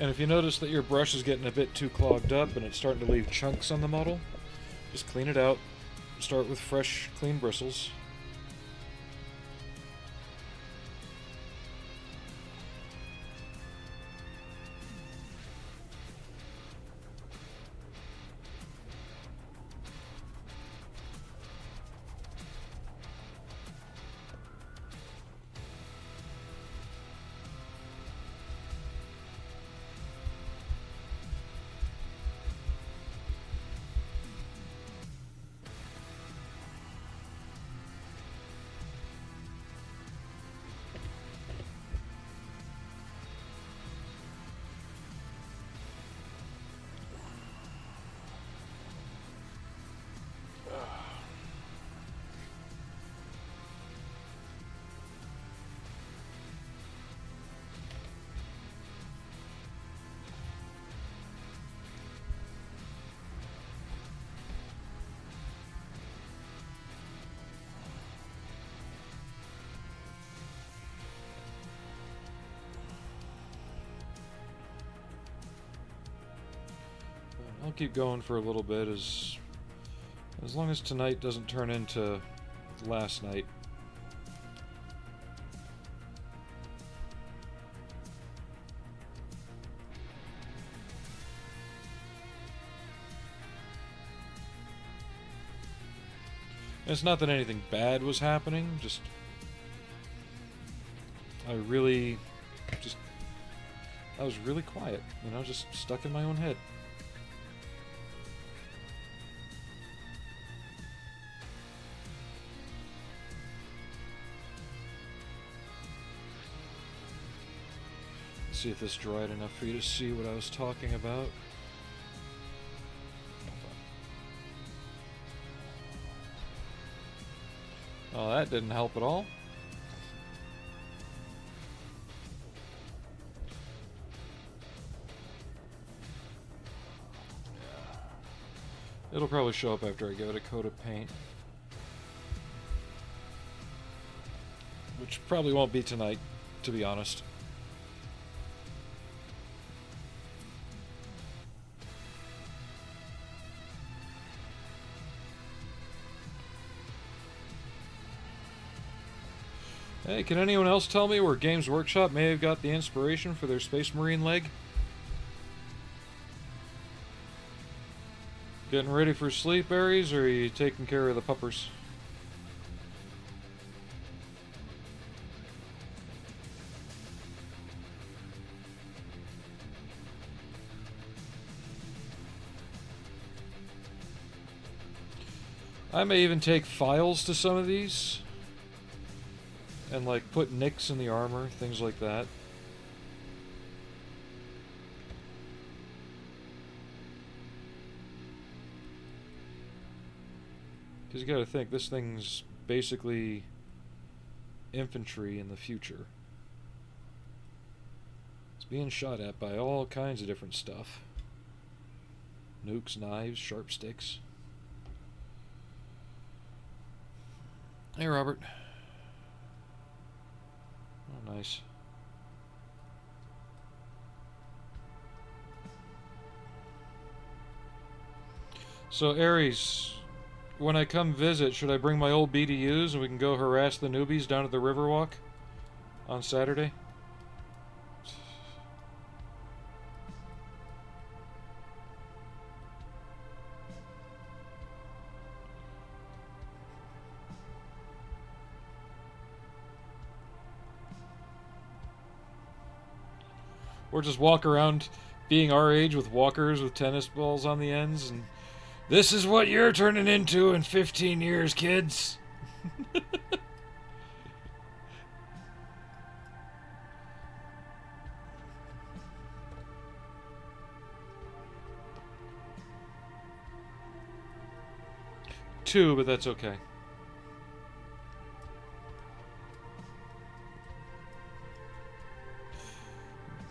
And if you notice that your brush is getting a bit too clogged up and it's starting to leave chunks on the model, just clean it out. Start with fresh, clean bristles. I'll keep going for a little bit as long as tonight doesn't turn into last night. And it's not that anything bad was happening, just I was really quiet, you know, just stuck in my own head. Let's see if this dried enough for you to see what I was talking about. Oh, that didn't help at all. It'll probably show up after I give it a coat of paint. Which probably won't be tonight, to be honest. Hey, can anyone else tell me where Games Workshop may have got the inspiration for their Space Marine leg? Getting ready for sleep, Aries, or are you taking care of the puppers? I may even take files to some of these. And like put nicks in the armor, things like that. Because you gotta think, this thing's basically infantry in the future. It's being shot at by all kinds of different stuff. Nukes, knives, sharp sticks. Hey, Robert. Oh, nice. So, Aries, when I come visit, should I bring my old BDUs and we can go harass the newbies down at the Riverwalk on Saturday? Or just walk around being our age with walkers with tennis balls on the ends and this is what you're turning into in 15 years, kids. Two, but that's okay.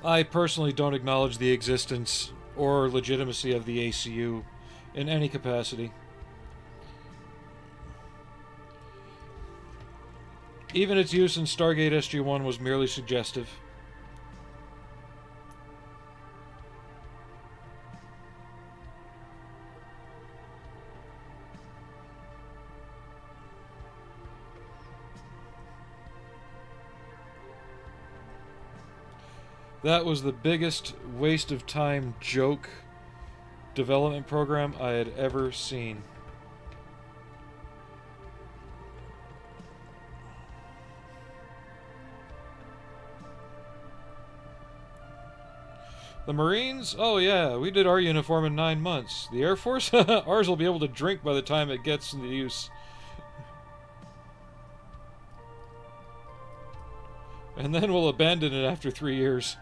I personally don't acknowledge the existence or legitimacy of the ACU in any capacity. Even its use in Stargate SG-1 was merely suggestive. That was the biggest waste of time joke development program I had ever seen. The Marines? Oh yeah, we did our uniform in 9 months. The Air Force? Ours will be able to drink by the time it gets into use. And then we'll abandon it after 3 years.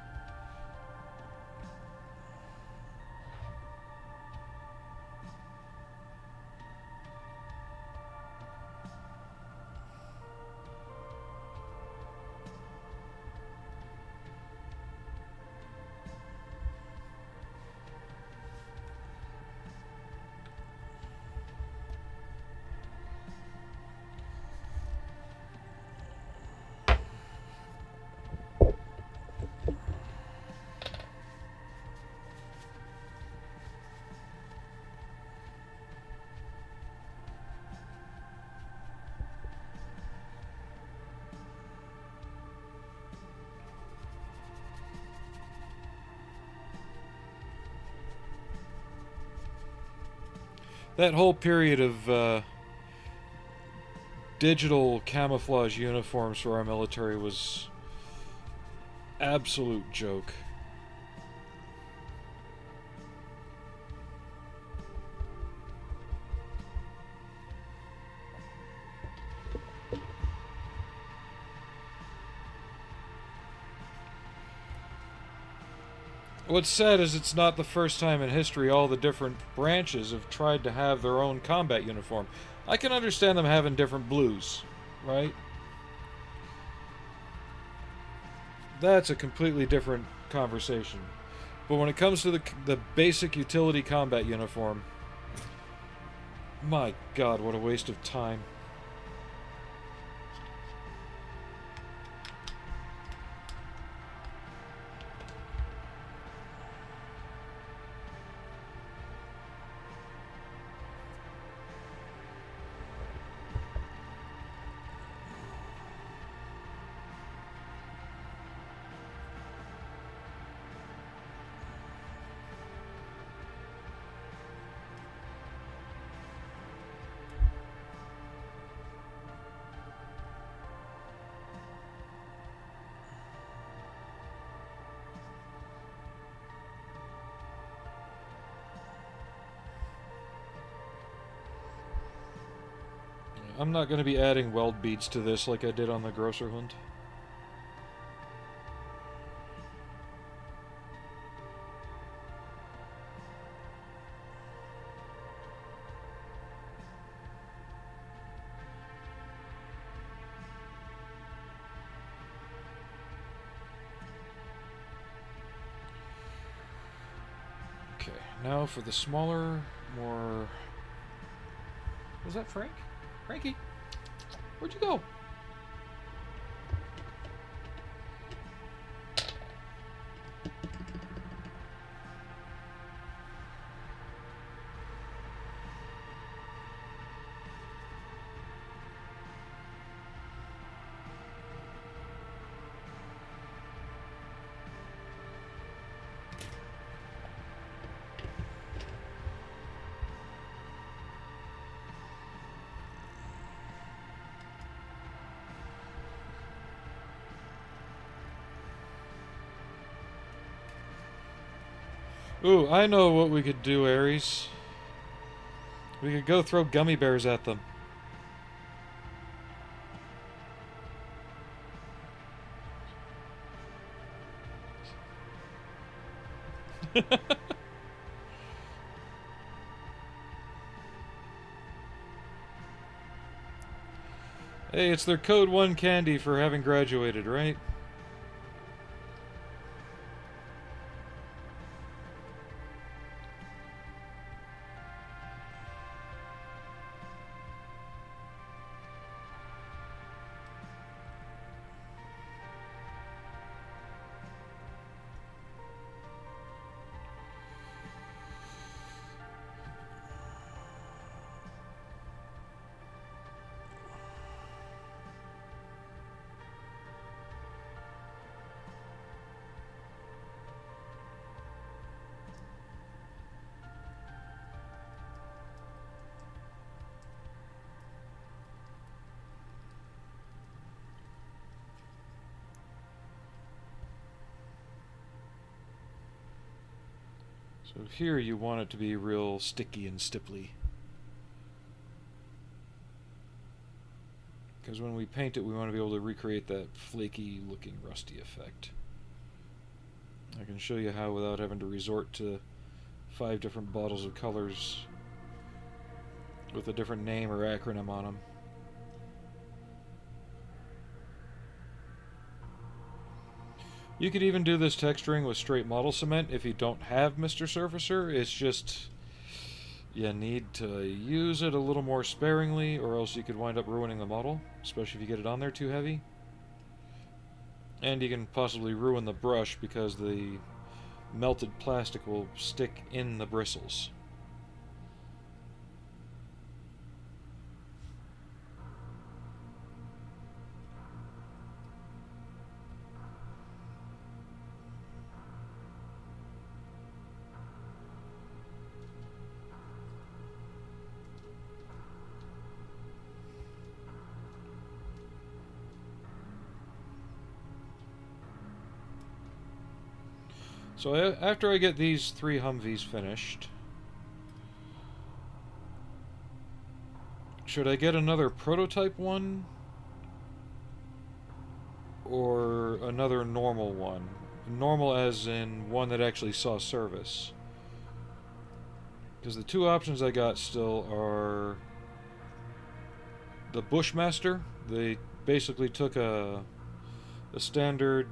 That whole period of digital camouflage uniforms for our military was absolute joke. What's sad is it's not the first time in history all the different branches have tried to have their own combat uniform. I can understand them having different blues, right? That's a completely different conversation. But when it comes to the basic utility combat uniform, my God, what a waste of time. I'm not going to be adding weld beads to this like I did on the Grosser Hund. Okay, now for the smaller, more... Was that Frank? Frankie, where'd you go? Ooh, I know what we could do, Ares. We could go throw gummy bears at them. Hey, it's their Code 1 candy for having graduated, right? So here you want it to be real sticky and stipply. Because when we paint it, we want to be able to recreate that flaky looking rusty effect. I can show you how without having to resort to 5 different bottles of colors with a different name or acronym on them. You could even do this texturing with straight model cement if you don't have Mr. Surfacer. It's just you need to use it a little more sparingly, or else you could wind up ruining the model, especially if you get it on there too heavy. And you can possibly ruin the brush because the melted plastic will stick in the bristles. So after I get these 3 Humvees finished, should I get another prototype one or another normal one? normal as in one that actually saw service. Because the two options I got still are the Bushmaster. They basically took a standard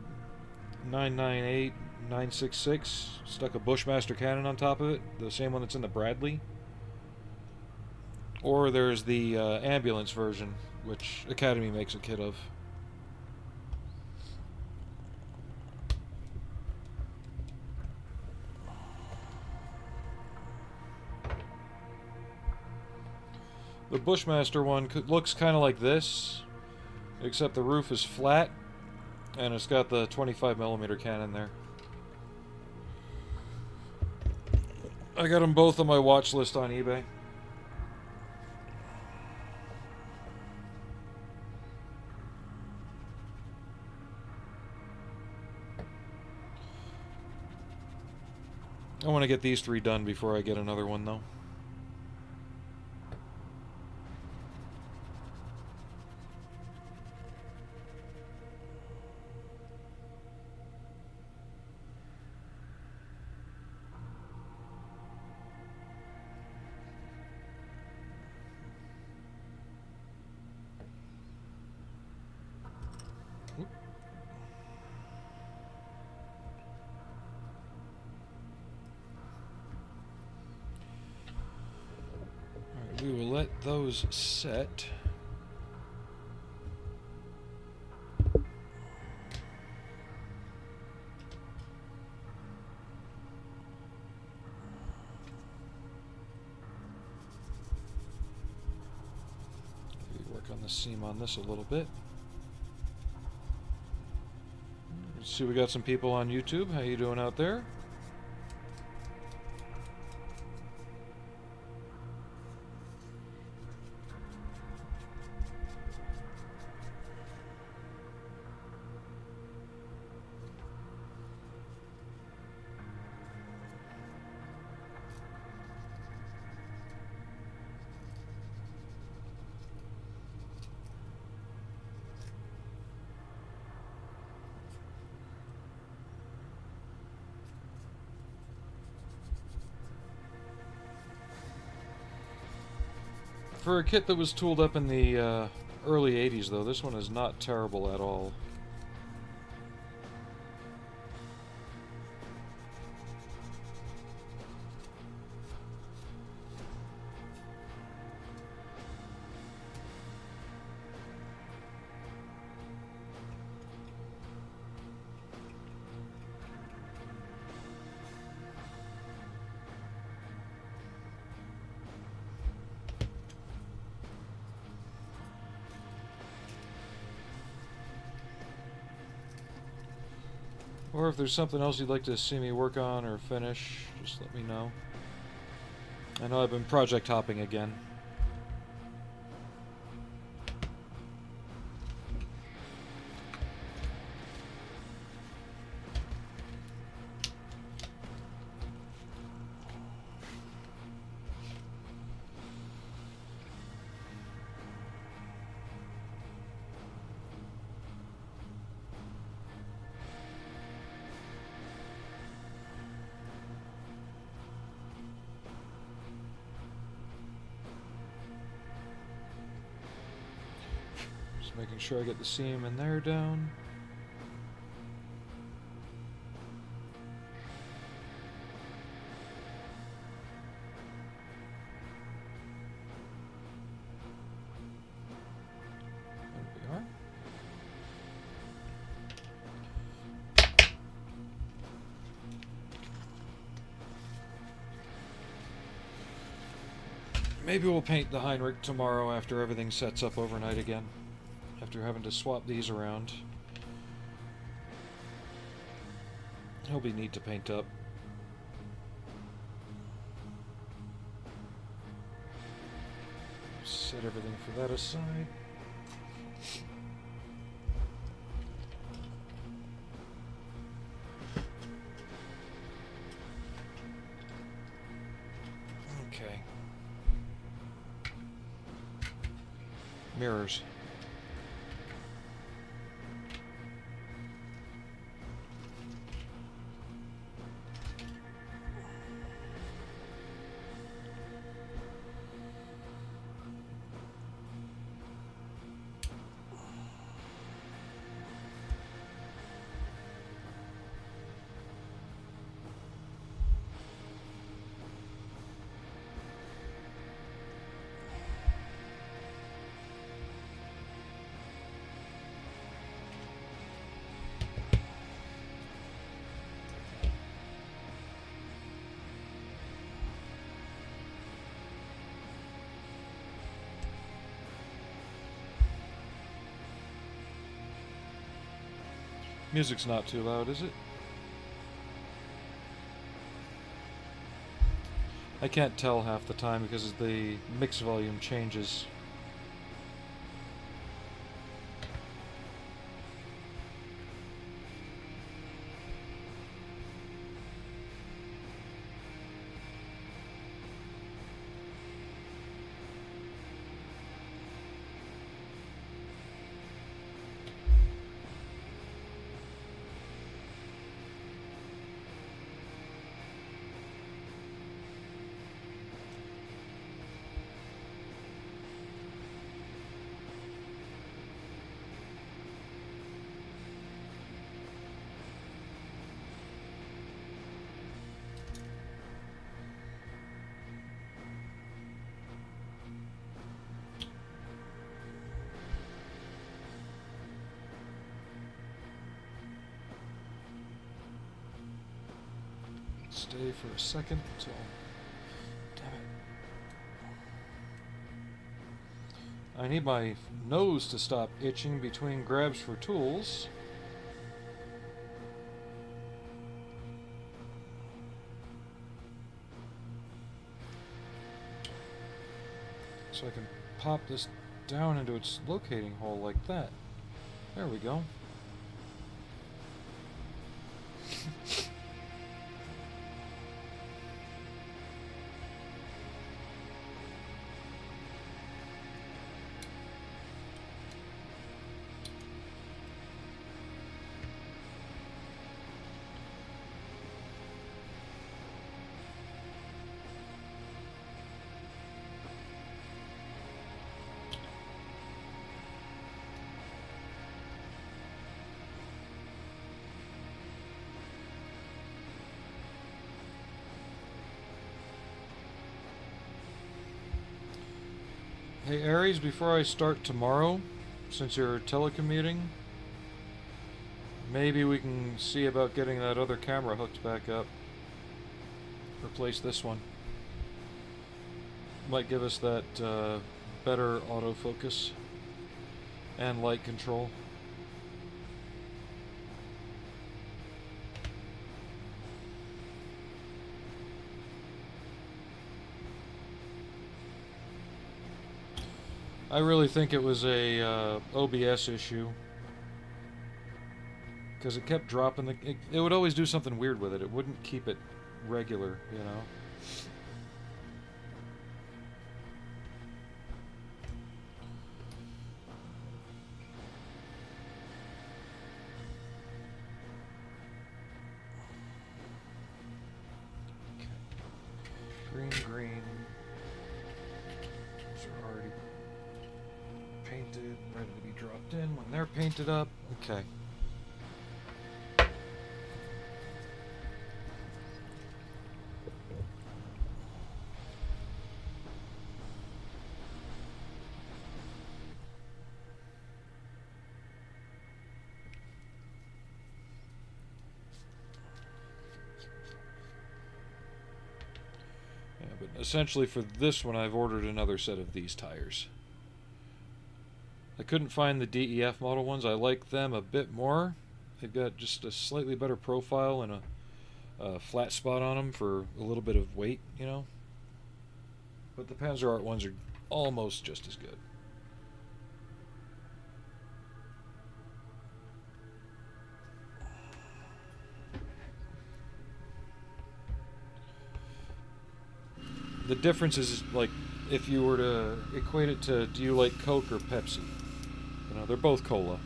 998 966, stuck a Bushmaster cannon on top of it, the same one that's in the Bradley. Or there's the ambulance version, which Academy makes a kit of. The Bushmaster one looks kind of like this, except the roof is flat, and it's got the 25mm cannon there. I got them both on my watch list on eBay. I want to get these three done before I get another one, though. We will let those set. Maybe work on the seam on this a little bit. Let's see, we got some people on YouTube. How you doing out there? For a kit that was tooled up in the early 80s, though, this one is not terrible at all. Or if there's something else you'd like to see me work on or finish, just let me know. I know I've been project hopping again. Making sure I get the seam in there down. There we are. Maybe we'll paint the Heinrich tomorrow after everything sets up overnight again. After having to swap these around. He'll be neat to paint up. Set everything for that aside. Okay. Mirrors. Music's not too loud, is it? I can't tell half the time because the mix volume changes. Stay for a second until... Damn it. I need my nose to stop itching between grabs for tools. So I can pop this down into its locating hole like that. There we go. Hey Aries, before I start tomorrow, since you're telecommuting, maybe we can see about getting that other camera hooked back up. Replace this one. Might give us that better autofocus and light control. I really think it was a OBS issue, because it kept dropping it would always do something weird with it. It wouldn't keep it regular, you know. Okay. Green. Painted, ready to be dropped in when they're painted up. Okay. Yeah, but essentially for this one I've ordered another set of these tires. I couldn't find the DEF model ones. I like them a bit more. They've got just a slightly better profile and a flat spot on them for a little bit of weight, you know. But the Panzer Art ones are almost just as good. The difference is, like, if you were to equate it to, do you like Coke or Pepsi? You know, they're both cola.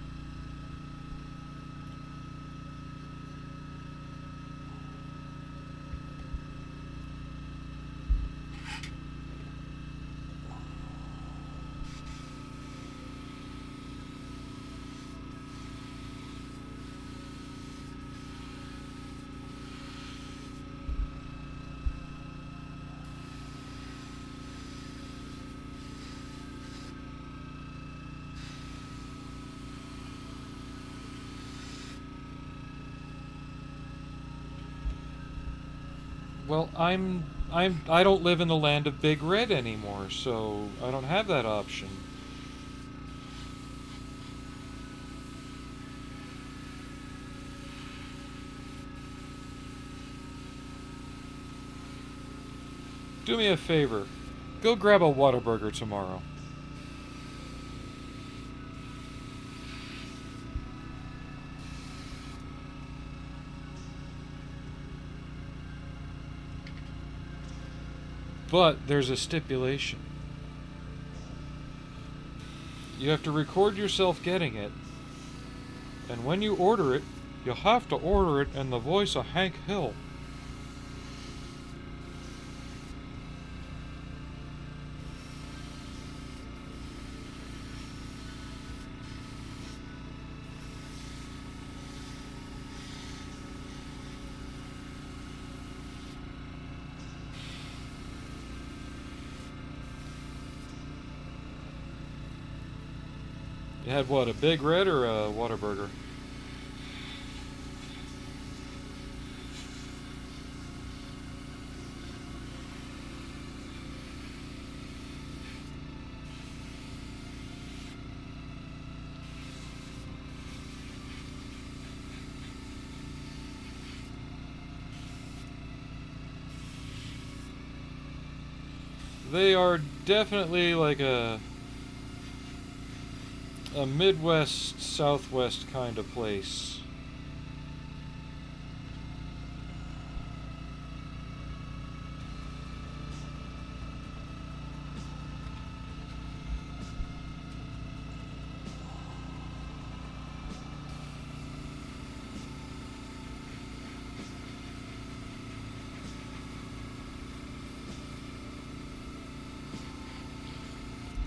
Well, I don't live in the land of Big Red anymore, so I don't have that option. Do me a favor. Go grab a Whataburger tomorrow. But there's a stipulation. You have to record yourself getting it, and when you order it, you'll have to order it in the voice of Hank Hill. You had what, a Big Red or a Whataburger? They are definitely like a Midwest, Southwest kind of place.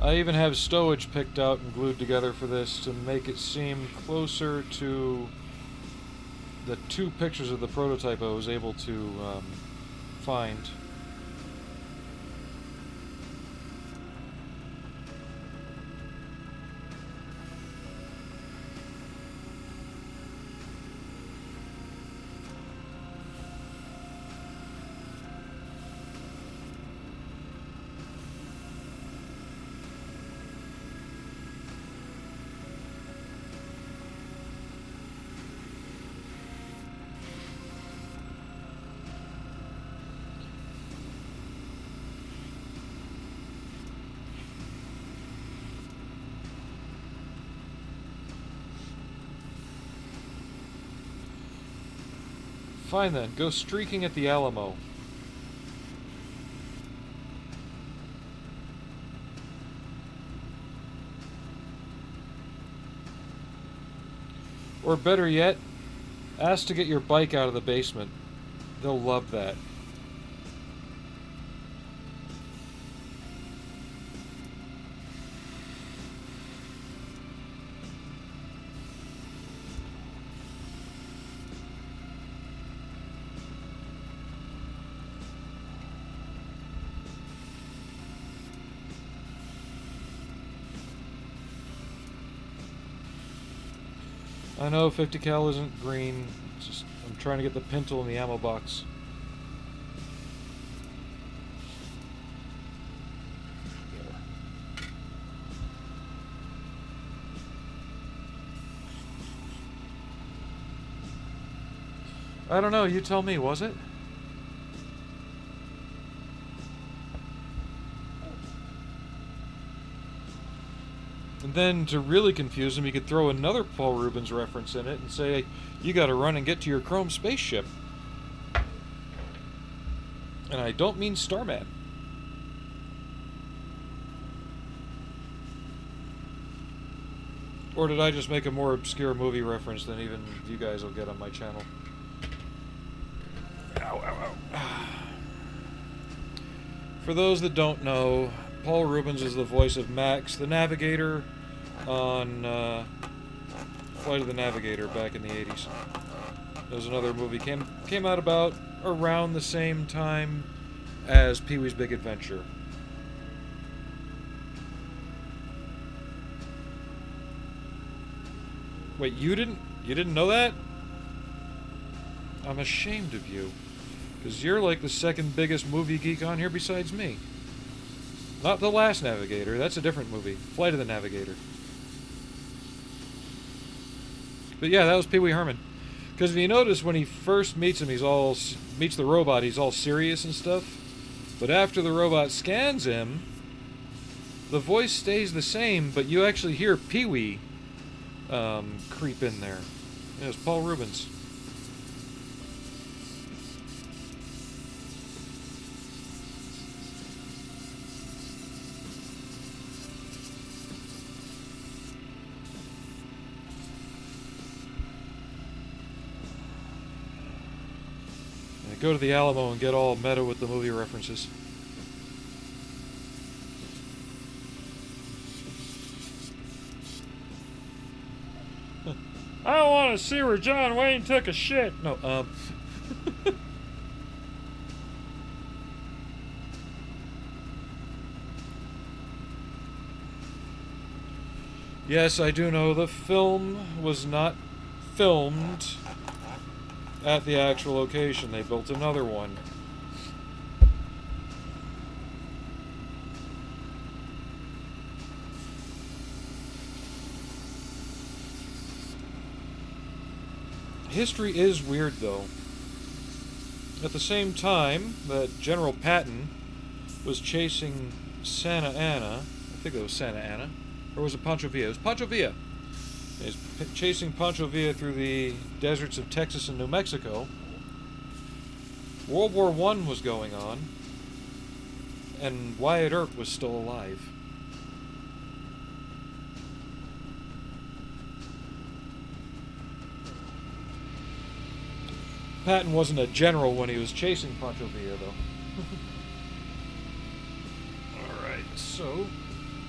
I even have stowage picked out and glued together for this to make it seem closer to the two pictures of the prototype I was able to find. Fine then, go streaking at the Alamo. Or better yet, ask to get your bike out of the basement. They'll love that. I know 50 cal isn't green, it's just I'm trying to get the pintle in the ammo box. I don't know, you tell me, was it? And then, to really confuse him, you could throw another Paul Rubens reference in it and say, you gotta run and get to your chrome spaceship. And I don't mean Starman. Or did I just make a more obscure movie reference than even you guys will get on my channel? Ow, ow, ow. For those that don't know, Paul Rubens is the voice of Max, the Navigator, on Flight of the Navigator back in the 80s. There was another movie came out about around the same time as Pee-wee's Big Adventure. Wait, you didn't know that? I'm ashamed of you, because you're like the second biggest movie geek on here besides me. Not The Last Navigator, that's a different movie. Flight of the Navigator. But yeah, that was Pee Wee Herman. Because if you notice, when he first meets him, meets the robot, he's all serious and stuff. But after the robot scans him, the voice stays the same, but you actually hear Pee-wee creep in there. Yeah, it's Paul Rubens. Go to the Alamo and get all meta with the movie references. I don't want to see where John Wayne took a shit. No, Yes, I do know the film was not filmed at the actual location. They built another one. History is weird, though. At the same time that General Patton was chasing Santa Anna, I think it was Santa Anna, or was it Pancho Villa? It was Pancho Villa. He's chasing Pancho Villa through the deserts of Texas and New Mexico. World War I was going on, and Wyatt Earp was still alive. Patton wasn't a general when he was chasing Pancho Villa, though. Alright, so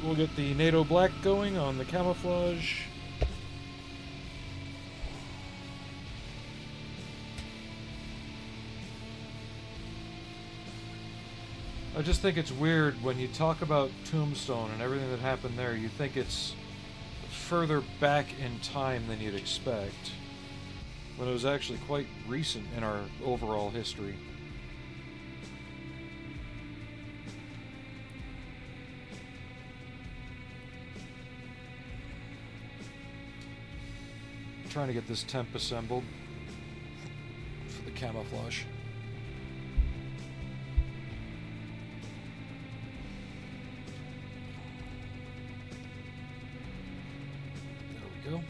we'll get the NATO black going on the camouflage. I just think it's weird when you talk about Tombstone and everything that happened there, you think it's further back in time than you'd expect, when it was actually quite recent in our overall history. I'm trying to get this temp assembled for the camouflage. Go.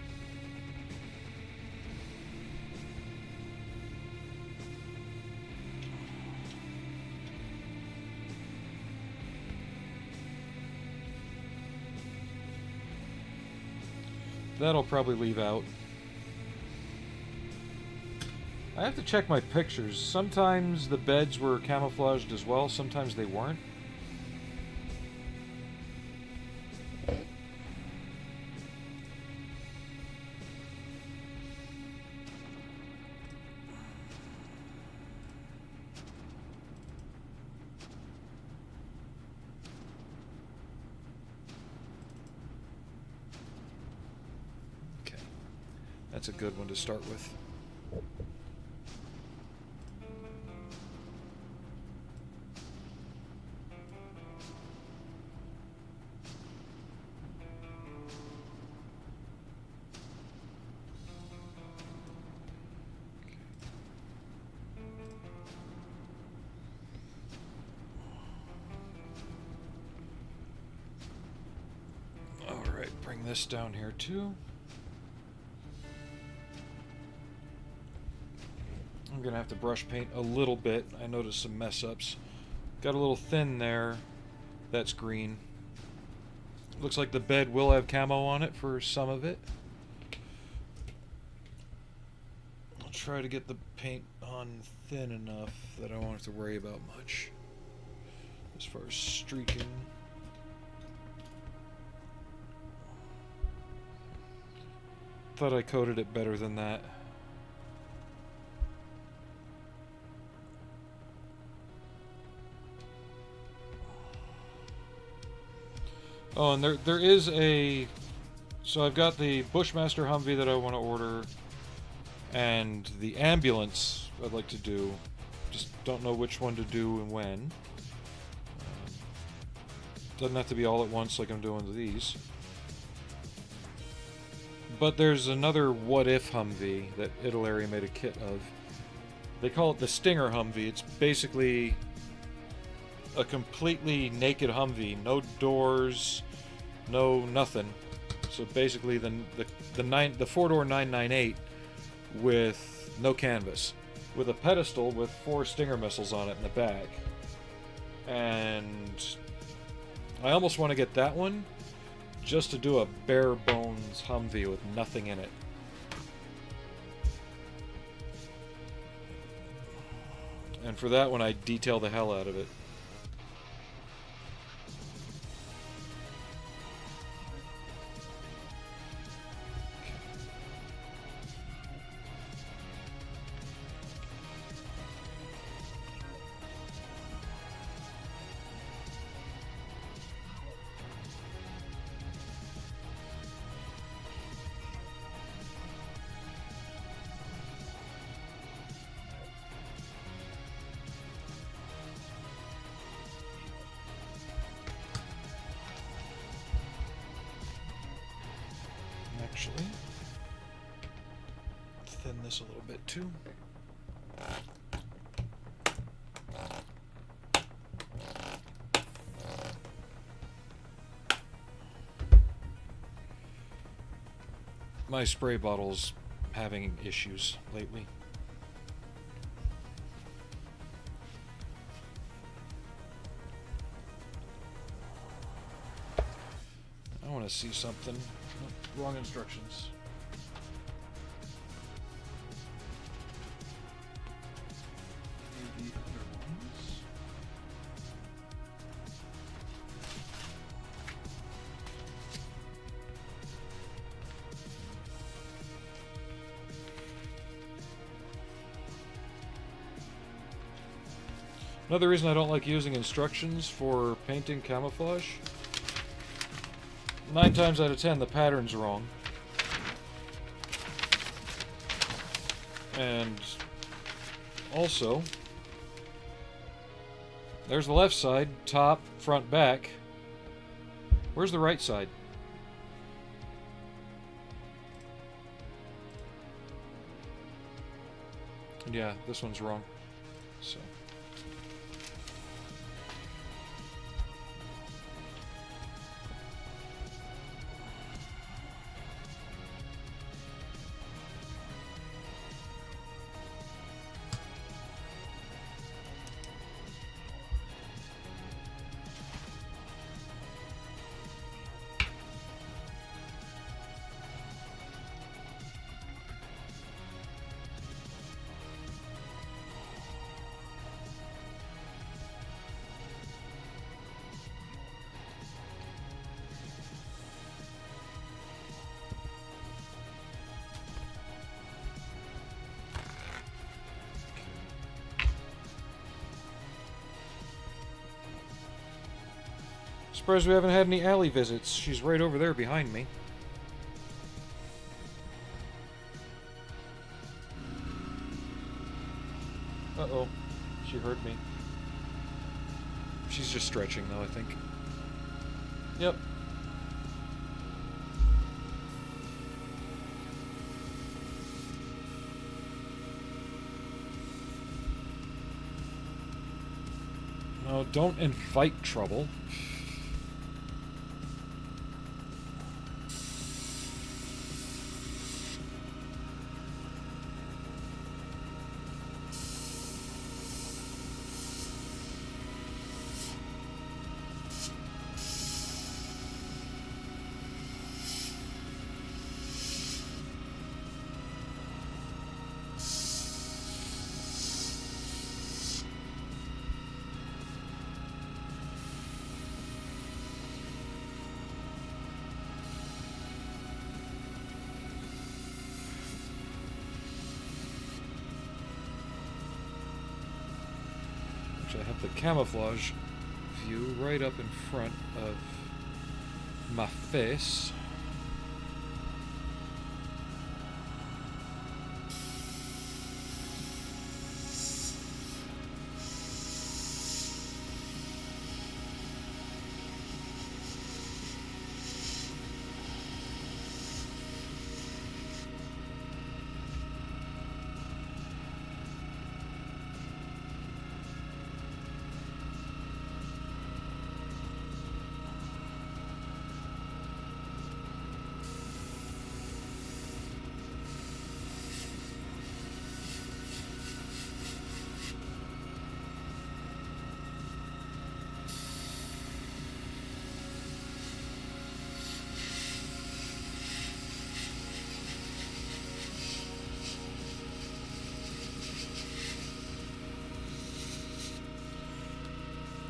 That'll probably leave out. I have to check my pictures. Sometimes the beds were camouflaged as well, sometimes they weren't. That's a good one to start with. All right, bring this down here too. I'm gonna have to brush paint a little bit. I noticed some mess ups. Got a little thin there. That's green. Looks like the bed will have camo on it for some of it. I'll try to get the paint on thin enough that I won't have to worry about much as far as streaking. Thought I coated it better than that. Oh, and there is a... So I've got the Bushmaster Humvee that I want to order, and the ambulance I'd like to do. Just don't know which one to do and when. Doesn't have to be all at once like I'm doing these. But there's another what-if Humvee that Italeri made a kit of. They call it the Stinger Humvee. It's basically a completely naked Humvee, no doors, no nothing. So basically, the 4-door 998 with no canvas, with a pedestal with 4 Stinger missiles on it in the back. And I almost want to get that one just to do a bare bones Humvee with nothing in it. And for that one, I detail the hell out of it. Actually, thin this a little bit too. My spray bottle's having issues lately. I want to see something. Nope, wrong instructions. Need the other ones. Another reason I don't like using instructions for painting camouflage, 9 times out of 10 the pattern's wrong. And also, there's the left side, top, front, back. Where's the right side? Yeah, this one's wrong. So surprised we haven't had any alley visits. She's right over there behind me. Uh-oh. She heard me. She's just stretching, though, I think. Yep. No, don't invite trouble. I have the camouflage view right up in front of my face.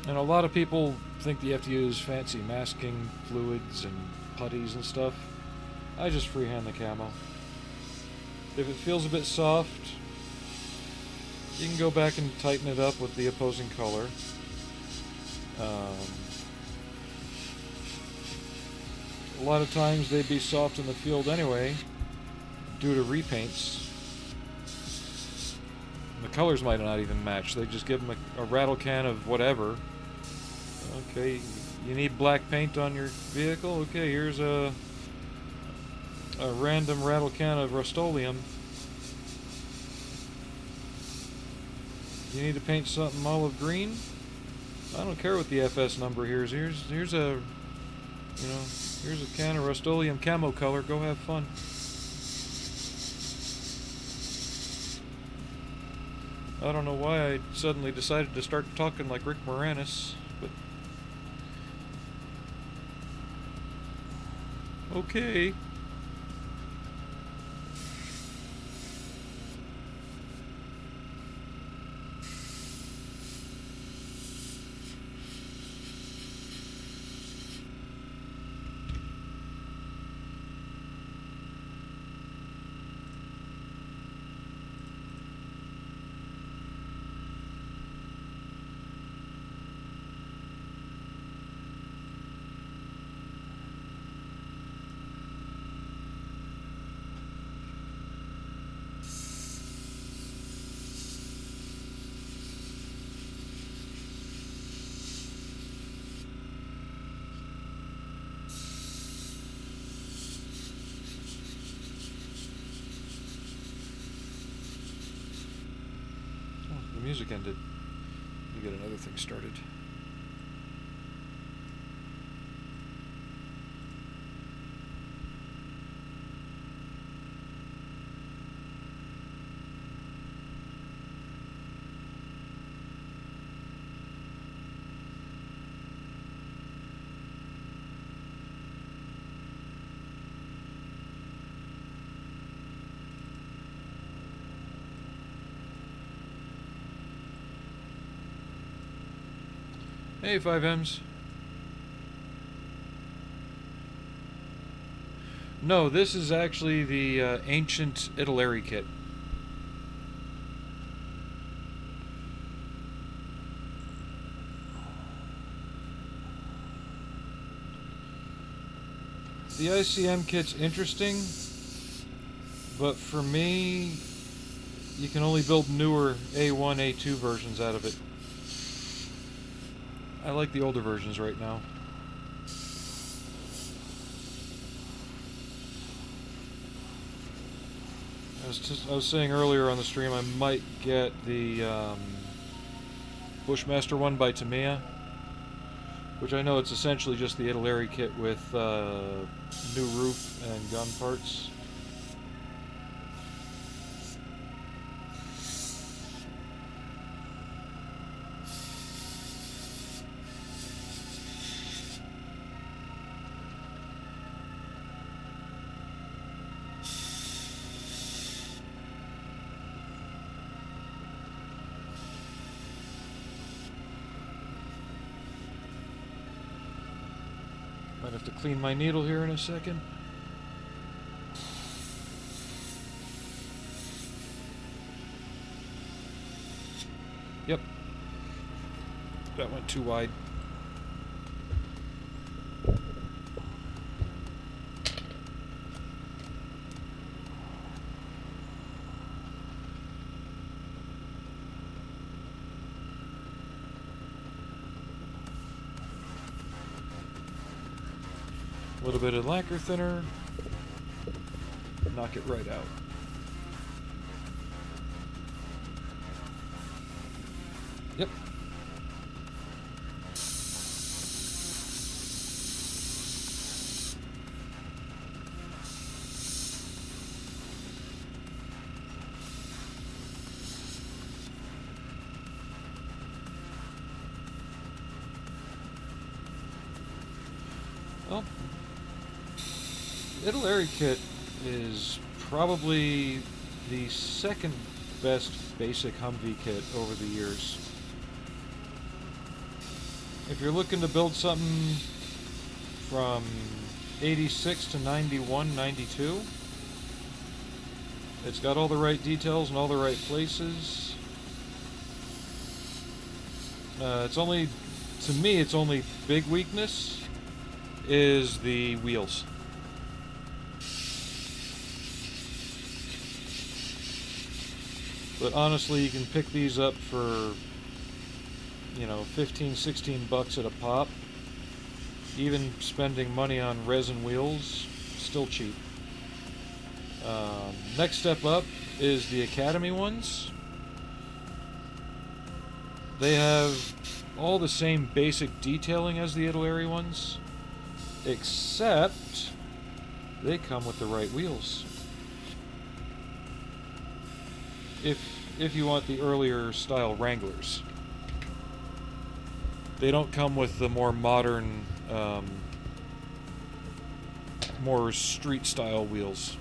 And a lot of people think that you have to use fancy masking fluids and putties and stuff. I just freehand the camo. If it feels a bit soft, you can go back and tighten it up with the opposing color. A lot of times they'd be soft in the field anyway, due to repaints. The colors might not even match. They just give them a rattle can of whatever. Okay, you need black paint on your vehicle? Okay, here's a random rattle can of Rust-Oleum. You need to paint something olive green? I don't care what the FS number here is. Here's a, you know, here's a can of Rust-Oleum camo color. Go have fun. I don't know why I suddenly decided to start talking like Rick Moranis, but okay. Music ended. You get another thing started. Hey, 5Ms. No, this is actually the ancient Italeri kit. The ICM kit's interesting, but for me, you can only build newer A1, A2 versions out of it. I like the older versions right now. I was saying earlier on the stream I might get the Bushmaster one by Tamiya, which I know it's essentially just the Italeri kit with new roof and gun parts. Might have to clean my needle here in a second. Yep. That went too wide. A little bit of lacquer thinner, knock it right out. Yep. Well, Italeri kit is probably the second best basic Humvee kit over the years. if you're looking to build something from 86 to 91, 92, it's got all the right details in all the right places. It's only, to me, its only big weakness is the wheels. But honestly, you can pick these up for, you know, 15, 16 bucks at a pop. Even spending money on resin wheels, still cheap. Next step up is the Academy ones. They have all the same basic detailing as the Italeri ones, except they come with the right wheels. If you want the earlier style Wranglers. They don't come with the more modern, more street style wheels.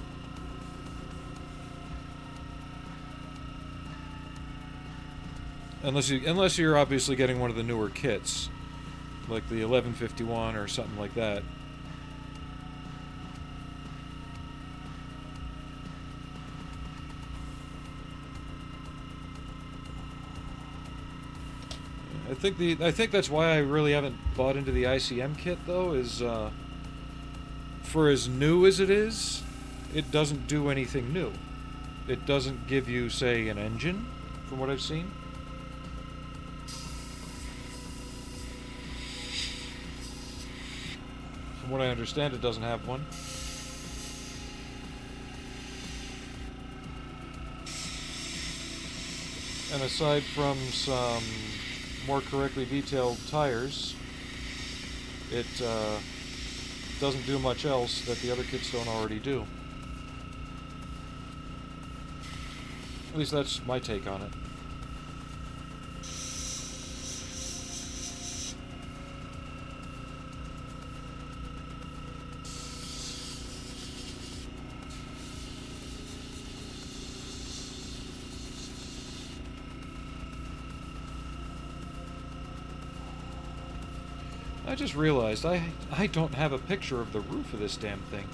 Unless you're obviously getting one of the newer kits, like the 1151 or something like that. I think that's why I really haven't bought into the ICM kit though, is for as new as it is, it doesn't do anything new. It doesn't give you, say, an engine, from what I've seen. From what I understand, it doesn't have one. And aside from some more correctly detailed tires, it doesn't do much else that the other kits don't already do. At least that's my take on it. I just realized I don't have a picture of the roof of this damn thing.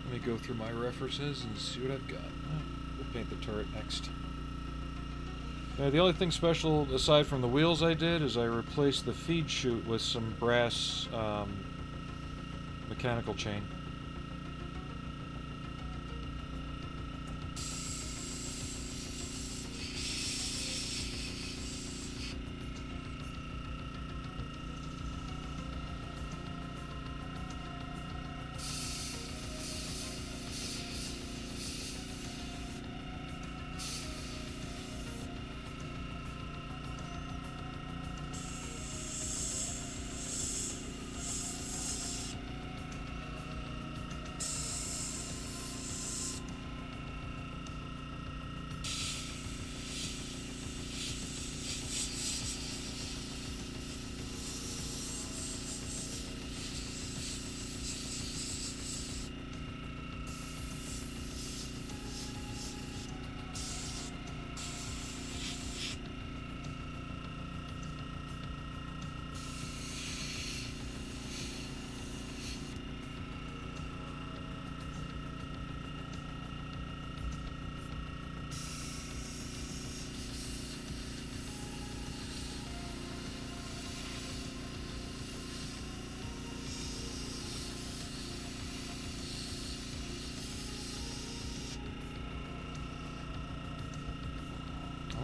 Let me go through my references and see what I've got. We'll paint the turret next. The only thing special, aside from the wheels I did, is I replaced the feed chute with some brass mechanical chain.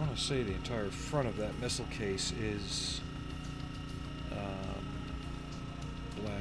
want to say the entire front of that missile case is black.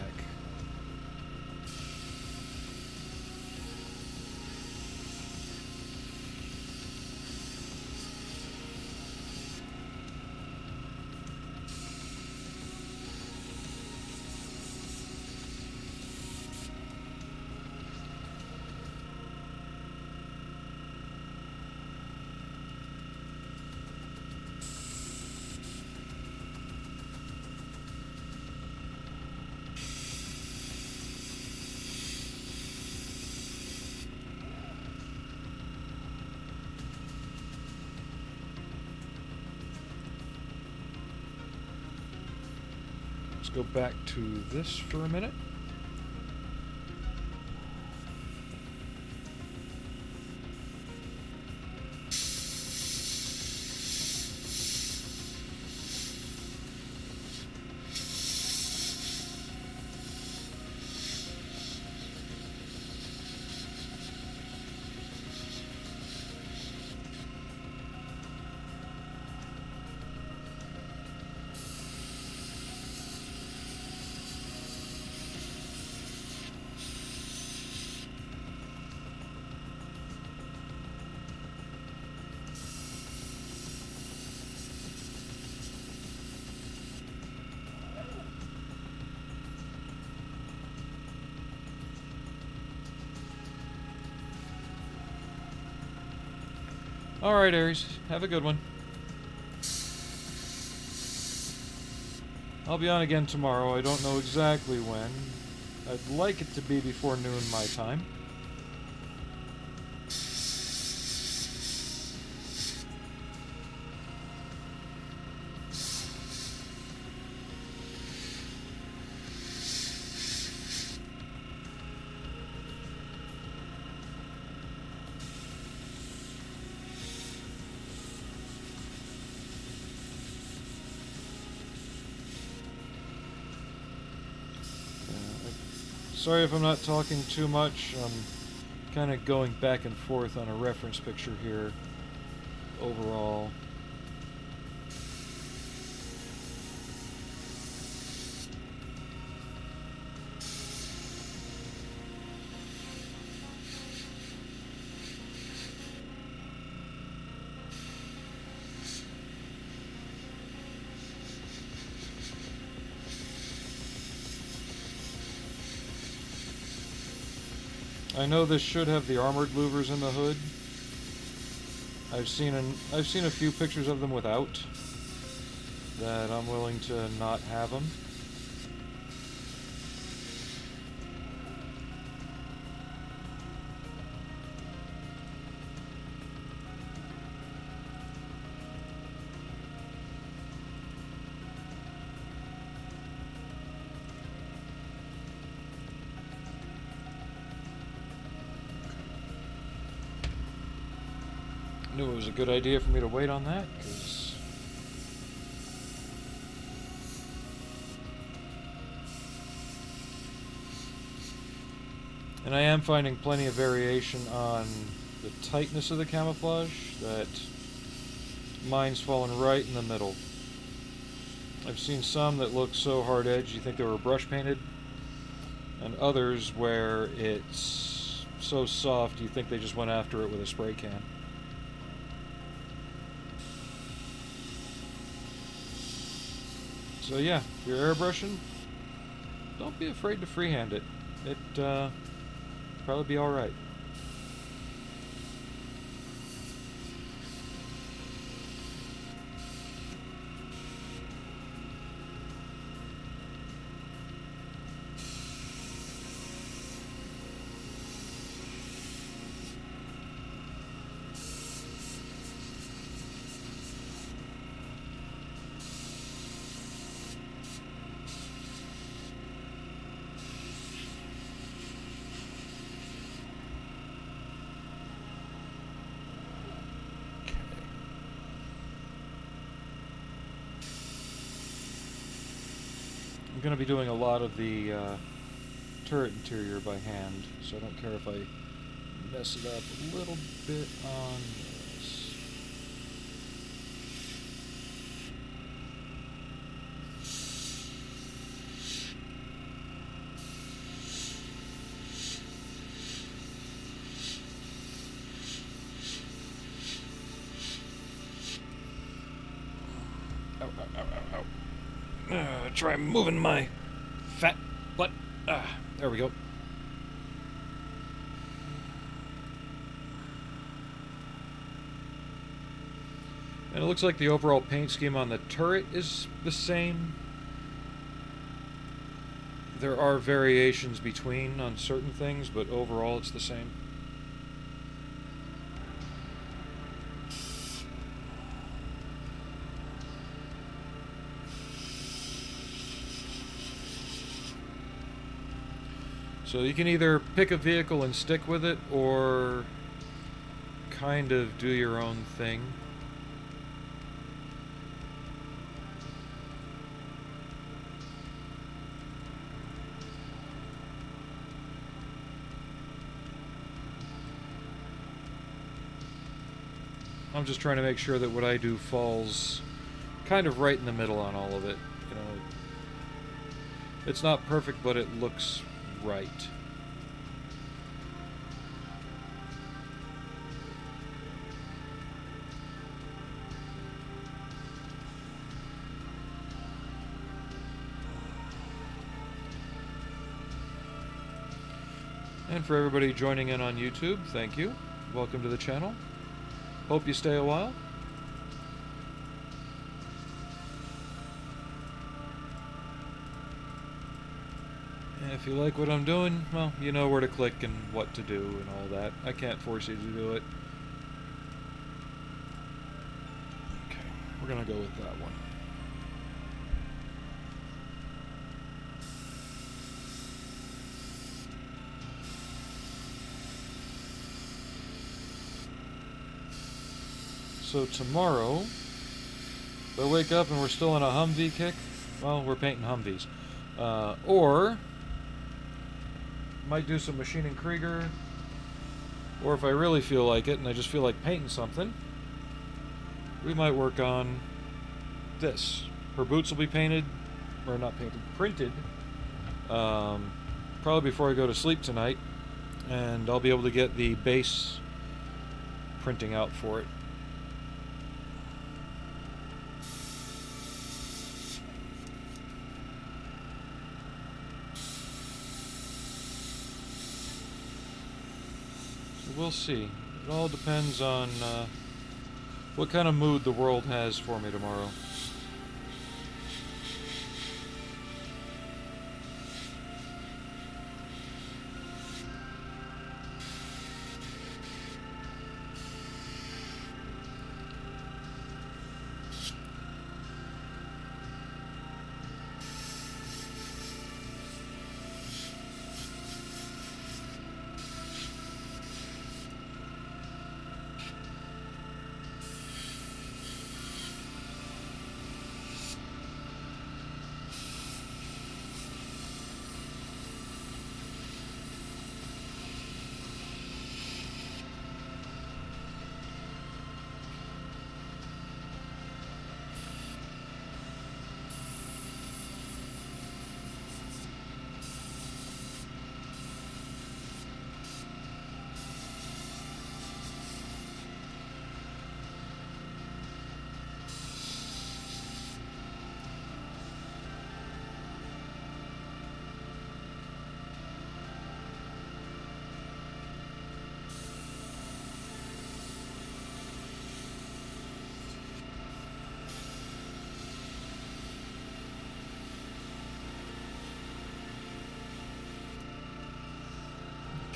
Let's go back to this for a minute. Alright, Aries. Have a good one. I'll be on again tomorrow. I don't know exactly when. I'd like it to be before noon my time. Sorry if I'm not talking too much. I'm kind of going back and forth on a reference picture here overall. I know this should have the armored louvers in the hood. I've seen a few pictures of them without. That I'm willing to not have them. Knew it was a good idea for me to wait on that, because and I am finding plenty of variation on the tightness of the camouflage. That mine's fallen right in the middle. I've seen some that look so hard edged you think they were brush painted, and others where it's so soft you think they just went after it with a spray can. So yeah, if you're airbrushing, don't be afraid to freehand it. It probably be all right. I'm going to be doing a lot of the turret interior by hand, so I don't care if I mess it up a little bit on this. Try moving my fat butt. There we go. And it looks like the overall paint scheme on the turret is the same. There are variations between on certain things, but overall it's the same. So you can either pick a vehicle and stick with it, or kind of do your own thing. I'm just trying to make sure that what I do falls kind of right in the middle on all of it. You know, it's not perfect, but it looks right. And for everybody joining in on YouTube, thank you. Welcome to the channel. Hope you stay a while. And if you like what I'm doing, well, you know where to click and what to do and all that. I can't force you to do it. Okay, we're gonna go with that one. So tomorrow, if I wake up and we're still in a Humvee kick, well, we're painting Humvees. Or might do some machining Krieger, or if I really feel like it and I just feel like painting something, we might work on this. Her boots will be painted, or not painted, printed, probably before I go to sleep tonight, and I'll be able to get the base printing out for it. We'll see. It all depends on what kind of mood the world has for me tomorrow.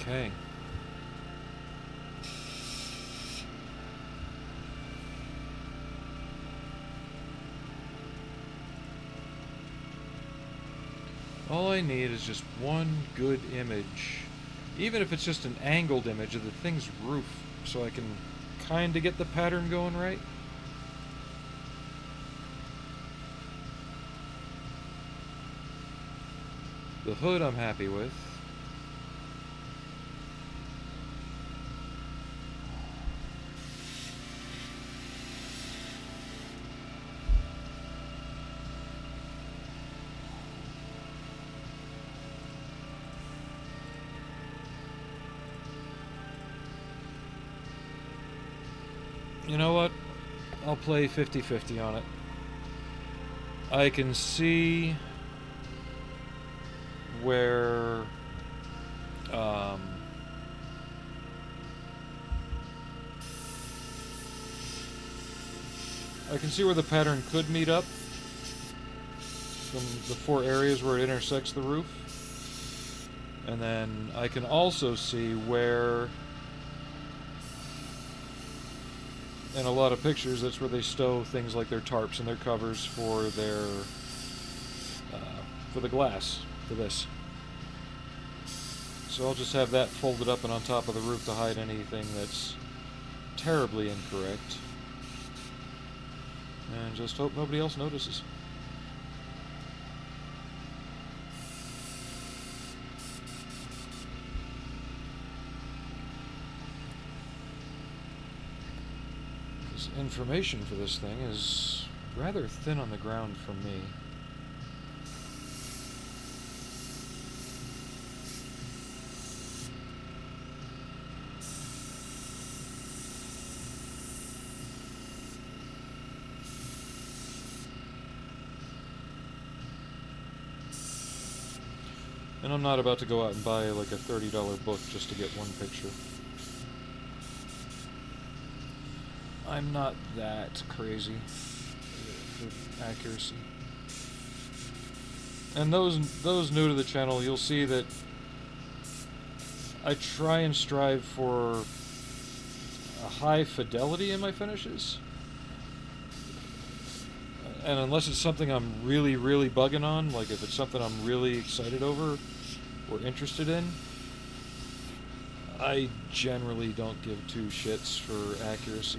Okay. All I need is just one good image, even if it's just an angled image of the thing's roof, so I can kind of get the pattern going right. The hood I'm happy with. You know what? I'll play 50-50 on it. I can see where I can see where the pattern could meet up from the 4 areas where it intersects the roof. And then I can also see where, in a lot of pictures, that's where they stow things like their tarps and their covers for their, for the glass, for this. So I'll just have that folded up and on top of the roof to hide anything that's terribly incorrect. And just hope nobody else notices. This information for this thing is rather thin on the ground for me. And I'm not about to go out and buy like a $30 book just to get one picture. I'm not that crazy for accuracy. And those new to the channel, you'll see that I try and strive for a high fidelity in my finishes. And unless it's something I'm really, really bugging on, like if it's something I'm really excited over or interested in, I generally don't give 2 shits for accuracy.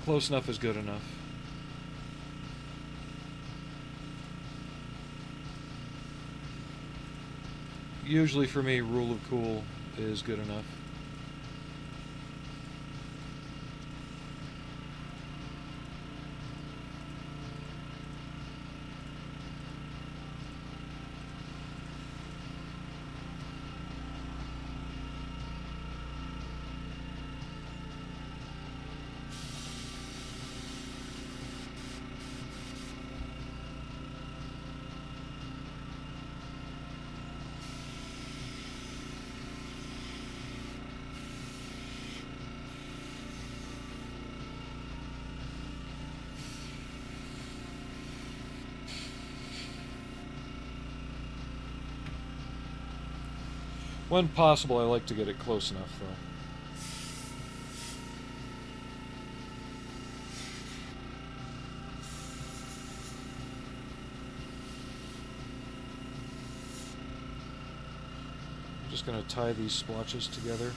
Close enough is good enough. Usually for me, rule of cool is good enough. When possible, I like to get it close enough, though. I'm just going to tie these splotches together.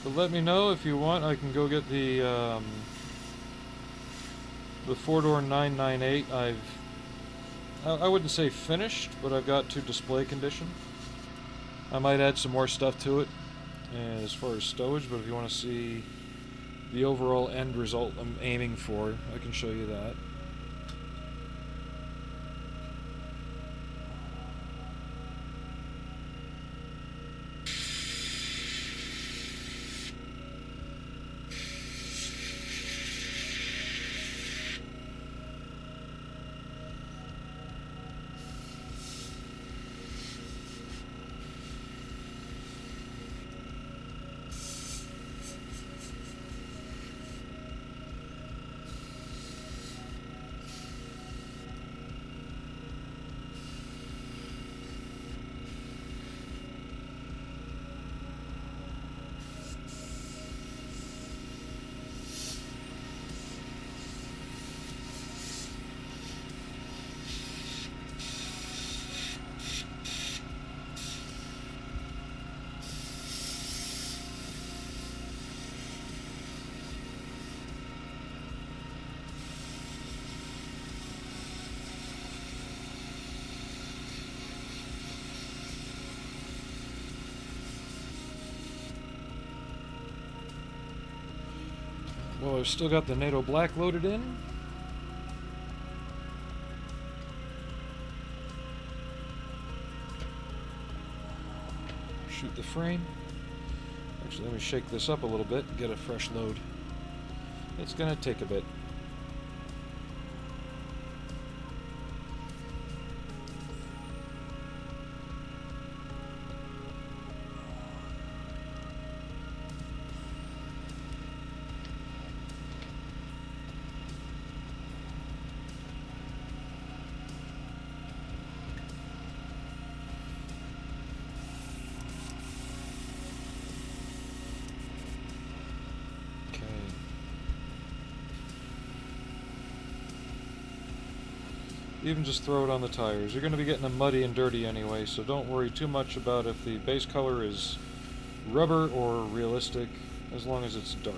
But let me know if you want. I can go get the 4-door 998. I wouldn't say finished, but I've got to display condition. I might add some more stuff to it as far as stowage, but if you want to see the overall end result I'm aiming for, I can show you that. Well, I've still got the NATO black loaded in. Shoot the frame. Actually, let me shake this up a little bit and get a fresh load. It's gonna take a bit. Even just throw it on the tires. You're going to be getting them muddy and dirty anyway, so don't worry too much about if the base color is rubber or realistic, as long as it's dark.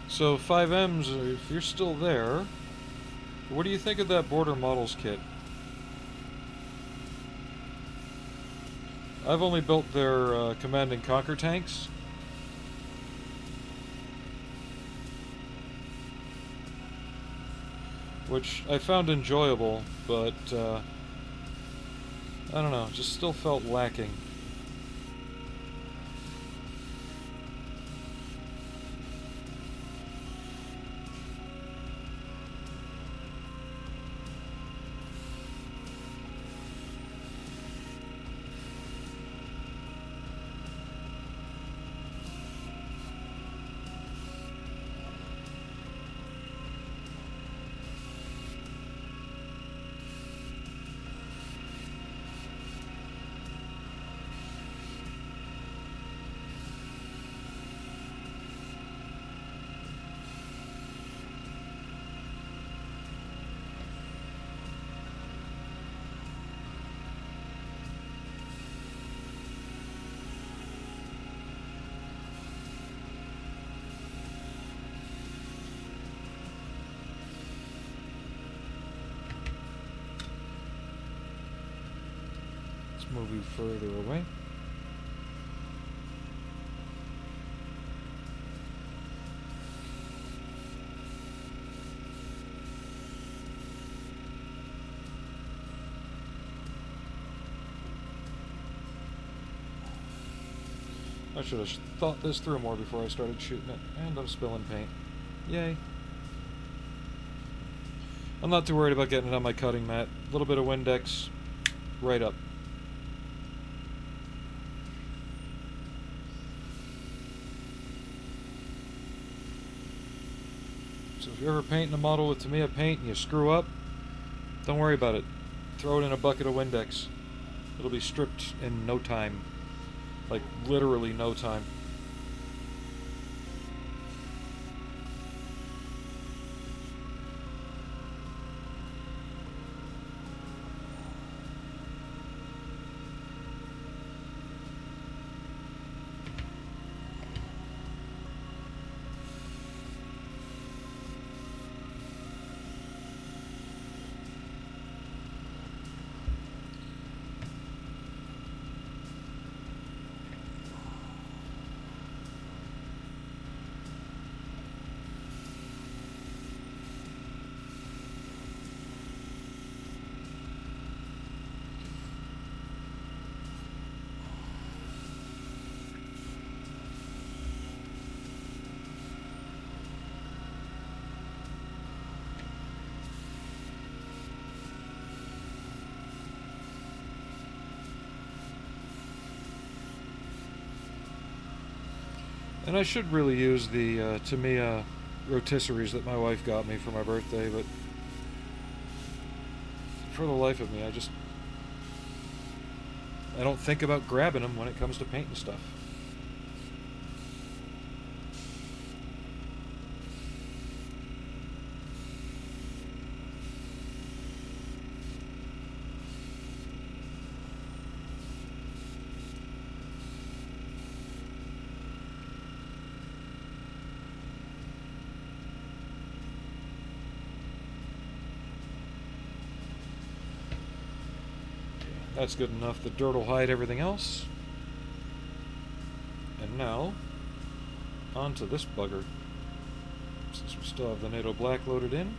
So 5Ms, if you're still there, what do you think of that Border Models kit? I've only built their Command and Conquer tanks. Which I found enjoyable, but I don't know, just still felt lacking. Move you further away. I should have thought this through more before I started shooting it, and I'm spilling paint. Yay. I'm not too worried about getting it on my cutting mat. A little bit of Windex, right up. So if you're ever painting a model with Tamiya paint and you screw up, don't worry about it. Throw it in a bucket of Windex. It'll be stripped in no time. Like, literally no time. And I should really use the Tamiya rotisseries that my wife got me for my birthday, but for the life of me, I don't think about grabbing them when it comes to painting stuff. That's good enough. The dirt will hide everything else. And now, onto this bugger. Since we still have the NATO black loaded in.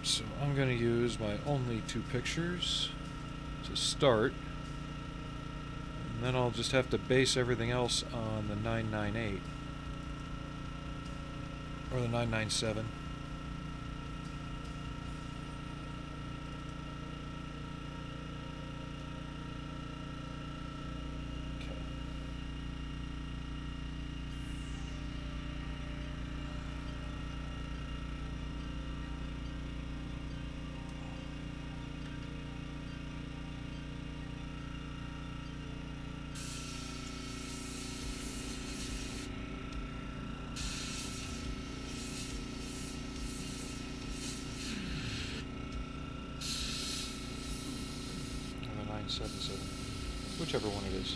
So I'm going to use my only 2 pictures to start. And then I'll just have to base everything else on the 998 or the 997. Okay. Or the 977, whichever one it is.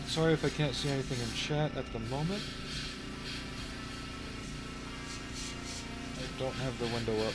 Sorry if I can't see anything in chat at the moment. I don't have the window up.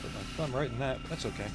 Put my thumb right in that, but that's okay.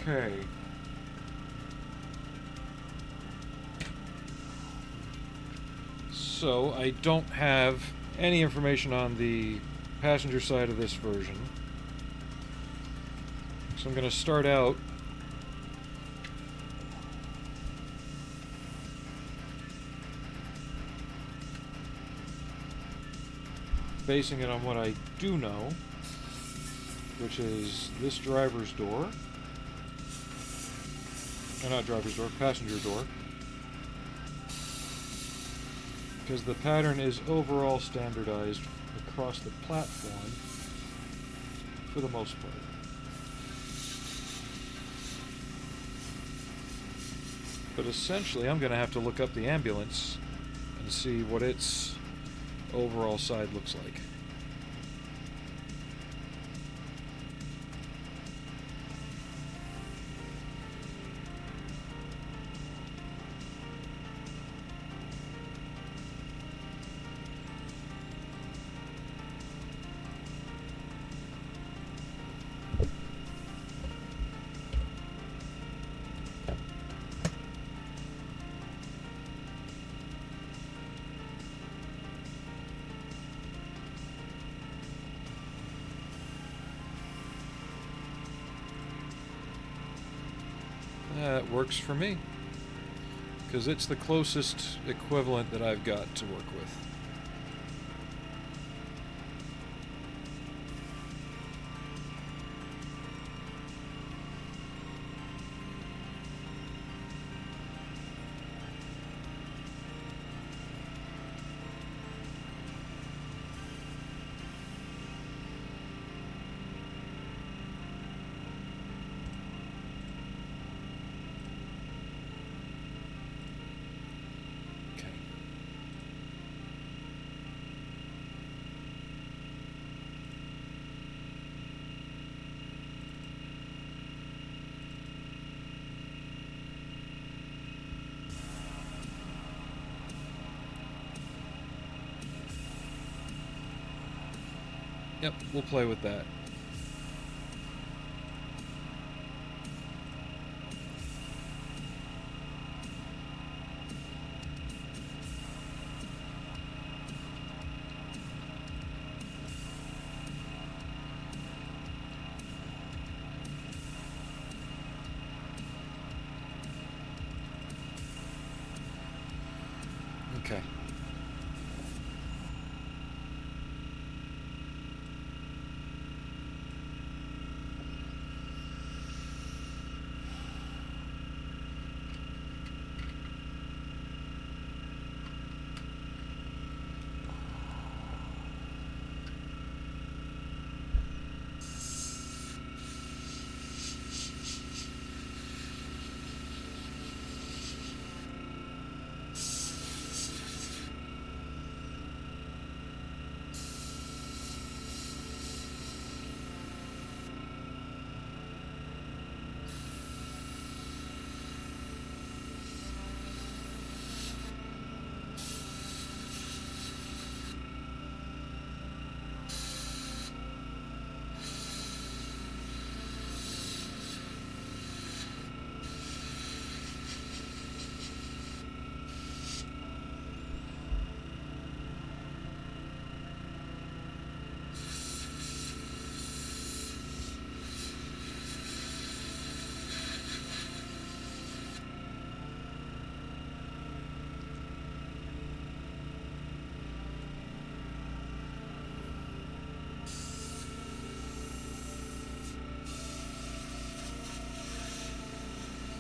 Okay. So, I don't have any information on the passenger side of this version. So I'm going to start out basing it on what I do know, which is this driver's door. Not driver's door, passenger door. Because the pattern is overall standardized across the platform for the most part. But essentially, I'm going to have to look up the ambulance and see what its overall side looks like. That works for me, because it's the closest equivalent that I've got to work with. Yep, we'll play with that. Okay.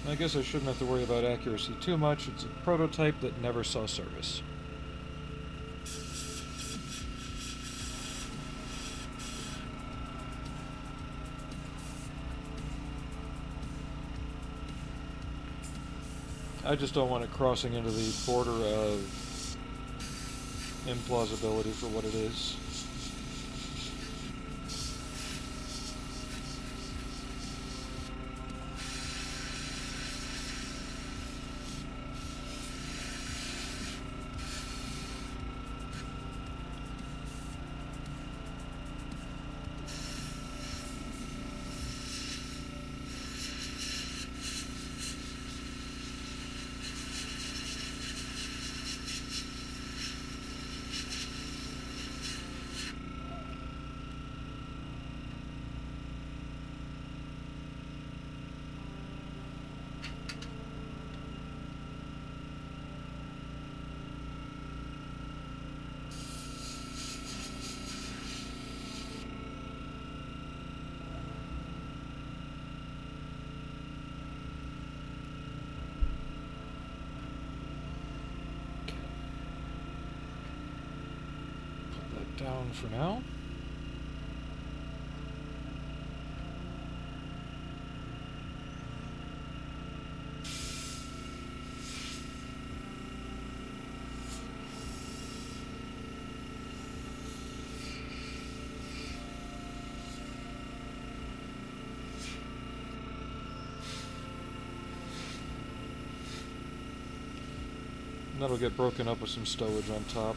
I guess I shouldn't have to worry about accuracy too much. It's a prototype that never saw service. I just don't want it crossing into the border of implausibility for what it is. down for now. That'll get broken up with some stowage on top.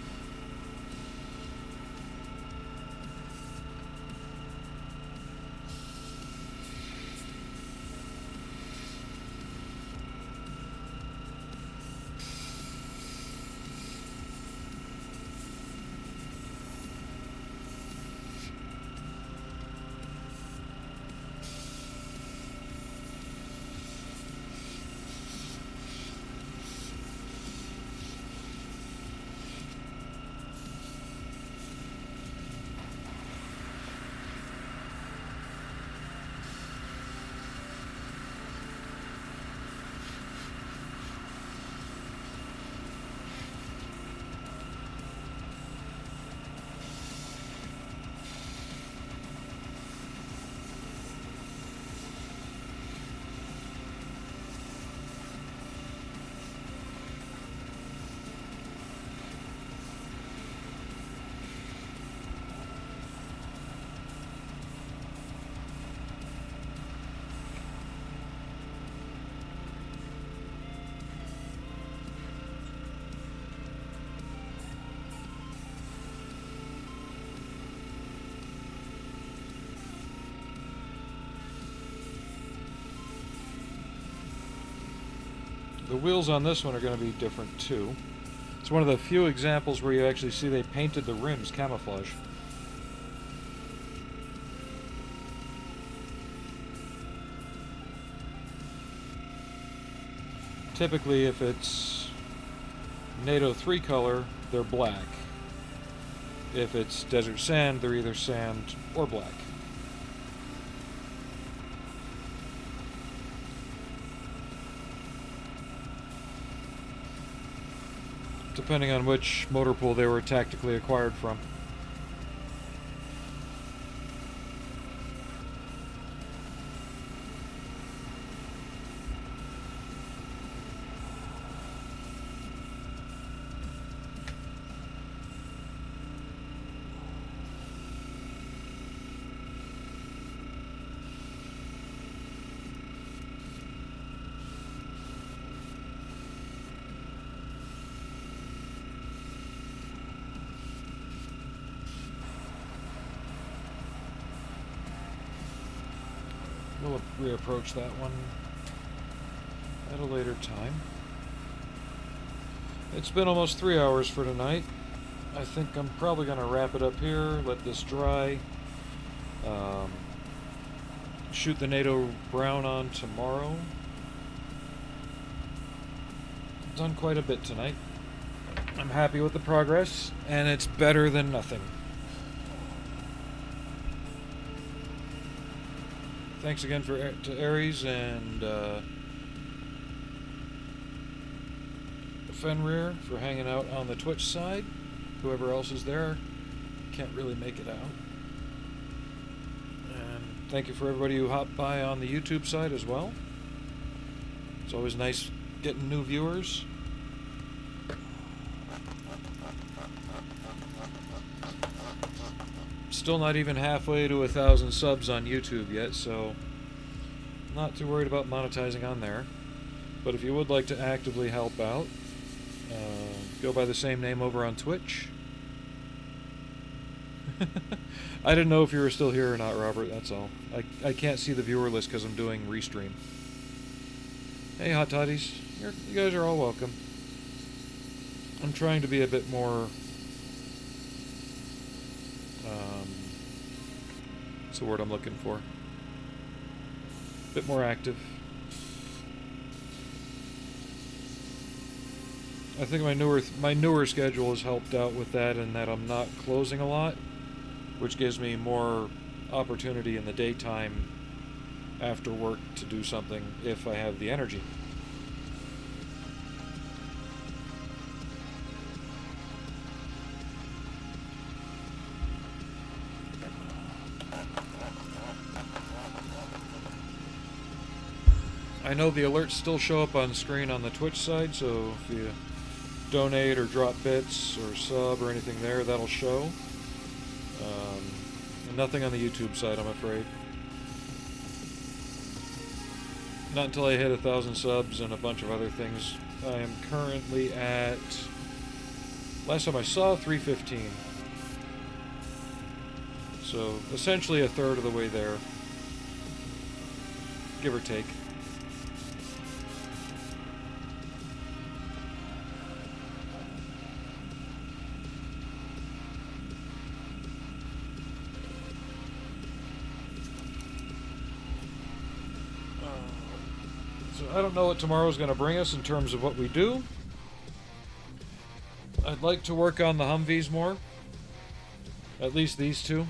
The wheels on this one are going to be different too. It's one of the few examples where you actually see they painted the rims camouflage. Typically, if it's NATO 3 color, they're black. If it's desert sand, they're either sand or black. Depending on which motor pool they were tactically acquired from. We'll reapproach that one at a later time. It's been almost 3 hours for tonight. I think I'm probably going to wrap it up here, let this dry, shoot the NATO brown on tomorrow. Done quite a bit tonight. I'm happy with the progress, and it's better than nothing. Thanks again to Aries and Fenrir for hanging out on the Twitch side. Whoever else is there, can't really make it out. And thank you for everybody who hopped by on the YouTube side as well. It's always nice getting new viewers. Still not even halfway to 1,000 subs on YouTube yet, so not too worried about monetizing on there. But if you would like to actively help out, go by the same name over on Twitch. I didn't know if you were still here or not, Robert, that's all. I can't see the viewer list because I'm doing Restream. Hey, Hot Toddies. You guys are all welcome. I'm trying to be a bit more... what's the word I'm looking for? A bit more active. I think my newer schedule has helped out with that, in that I'm not closing a lot, which gives me more opportunity in the daytime after work to do something if I have the energy. I know the alerts still show up on screen on the Twitch side, so if you donate or drop bits or sub or anything there, that'll show. And nothing on the YouTube side, I'm afraid. Not until I hit 1,000 subs and a bunch of other things. I am currently at, last time I saw, 315. So essentially a third of the way there, give or take. So I don't know what tomorrow's going to bring us in terms of what we do. I'd like to work on the Humvees more. At least these two.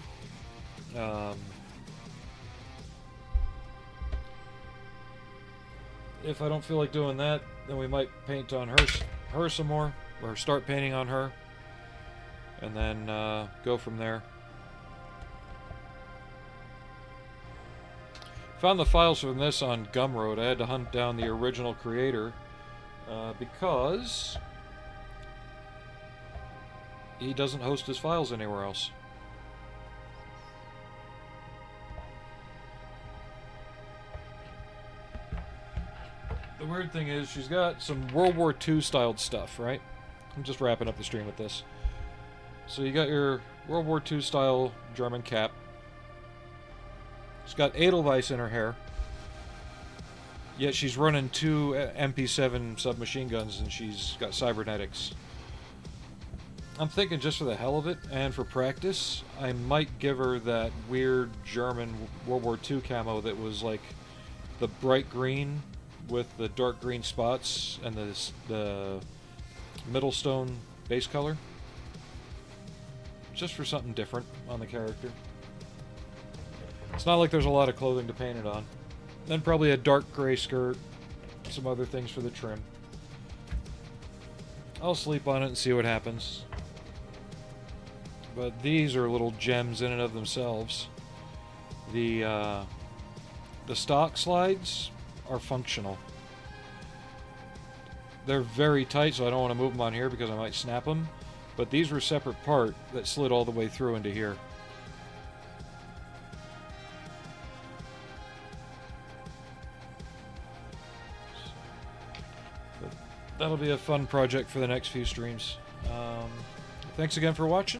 If I don't feel like doing that, then we might paint on her some more, or start painting on her, and then go from there. Found the files from this on Gumroad. I had to hunt down the original creator because he doesn't host his files anywhere else. The weird thing is, she's got some World War II styled stuff, right? I'm just wrapping up the stream with this. So you got your World War II style German cap. She's got Edelweiss in her hair. Yet she's running 2 MP7 submachine guns and she's got cybernetics. I'm thinking just for the hell of it and for practice, I might give her that weird German World War II camo that was like the bright green with the dark green spots and the middle stone base color. Just for something different on the character. It's not like there's a lot of clothing to paint it on. Then probably a dark gray skirt, some other things for the trim. I'll sleep on it and see what happens. But these are little gems in and of themselves. The stock slides are functional. They're very tight, so I don't want to move them on here because I might snap them. But these were a separate part that slid all the way through into here. But that'll be a fun project for the next few streams. Thanks again for watching.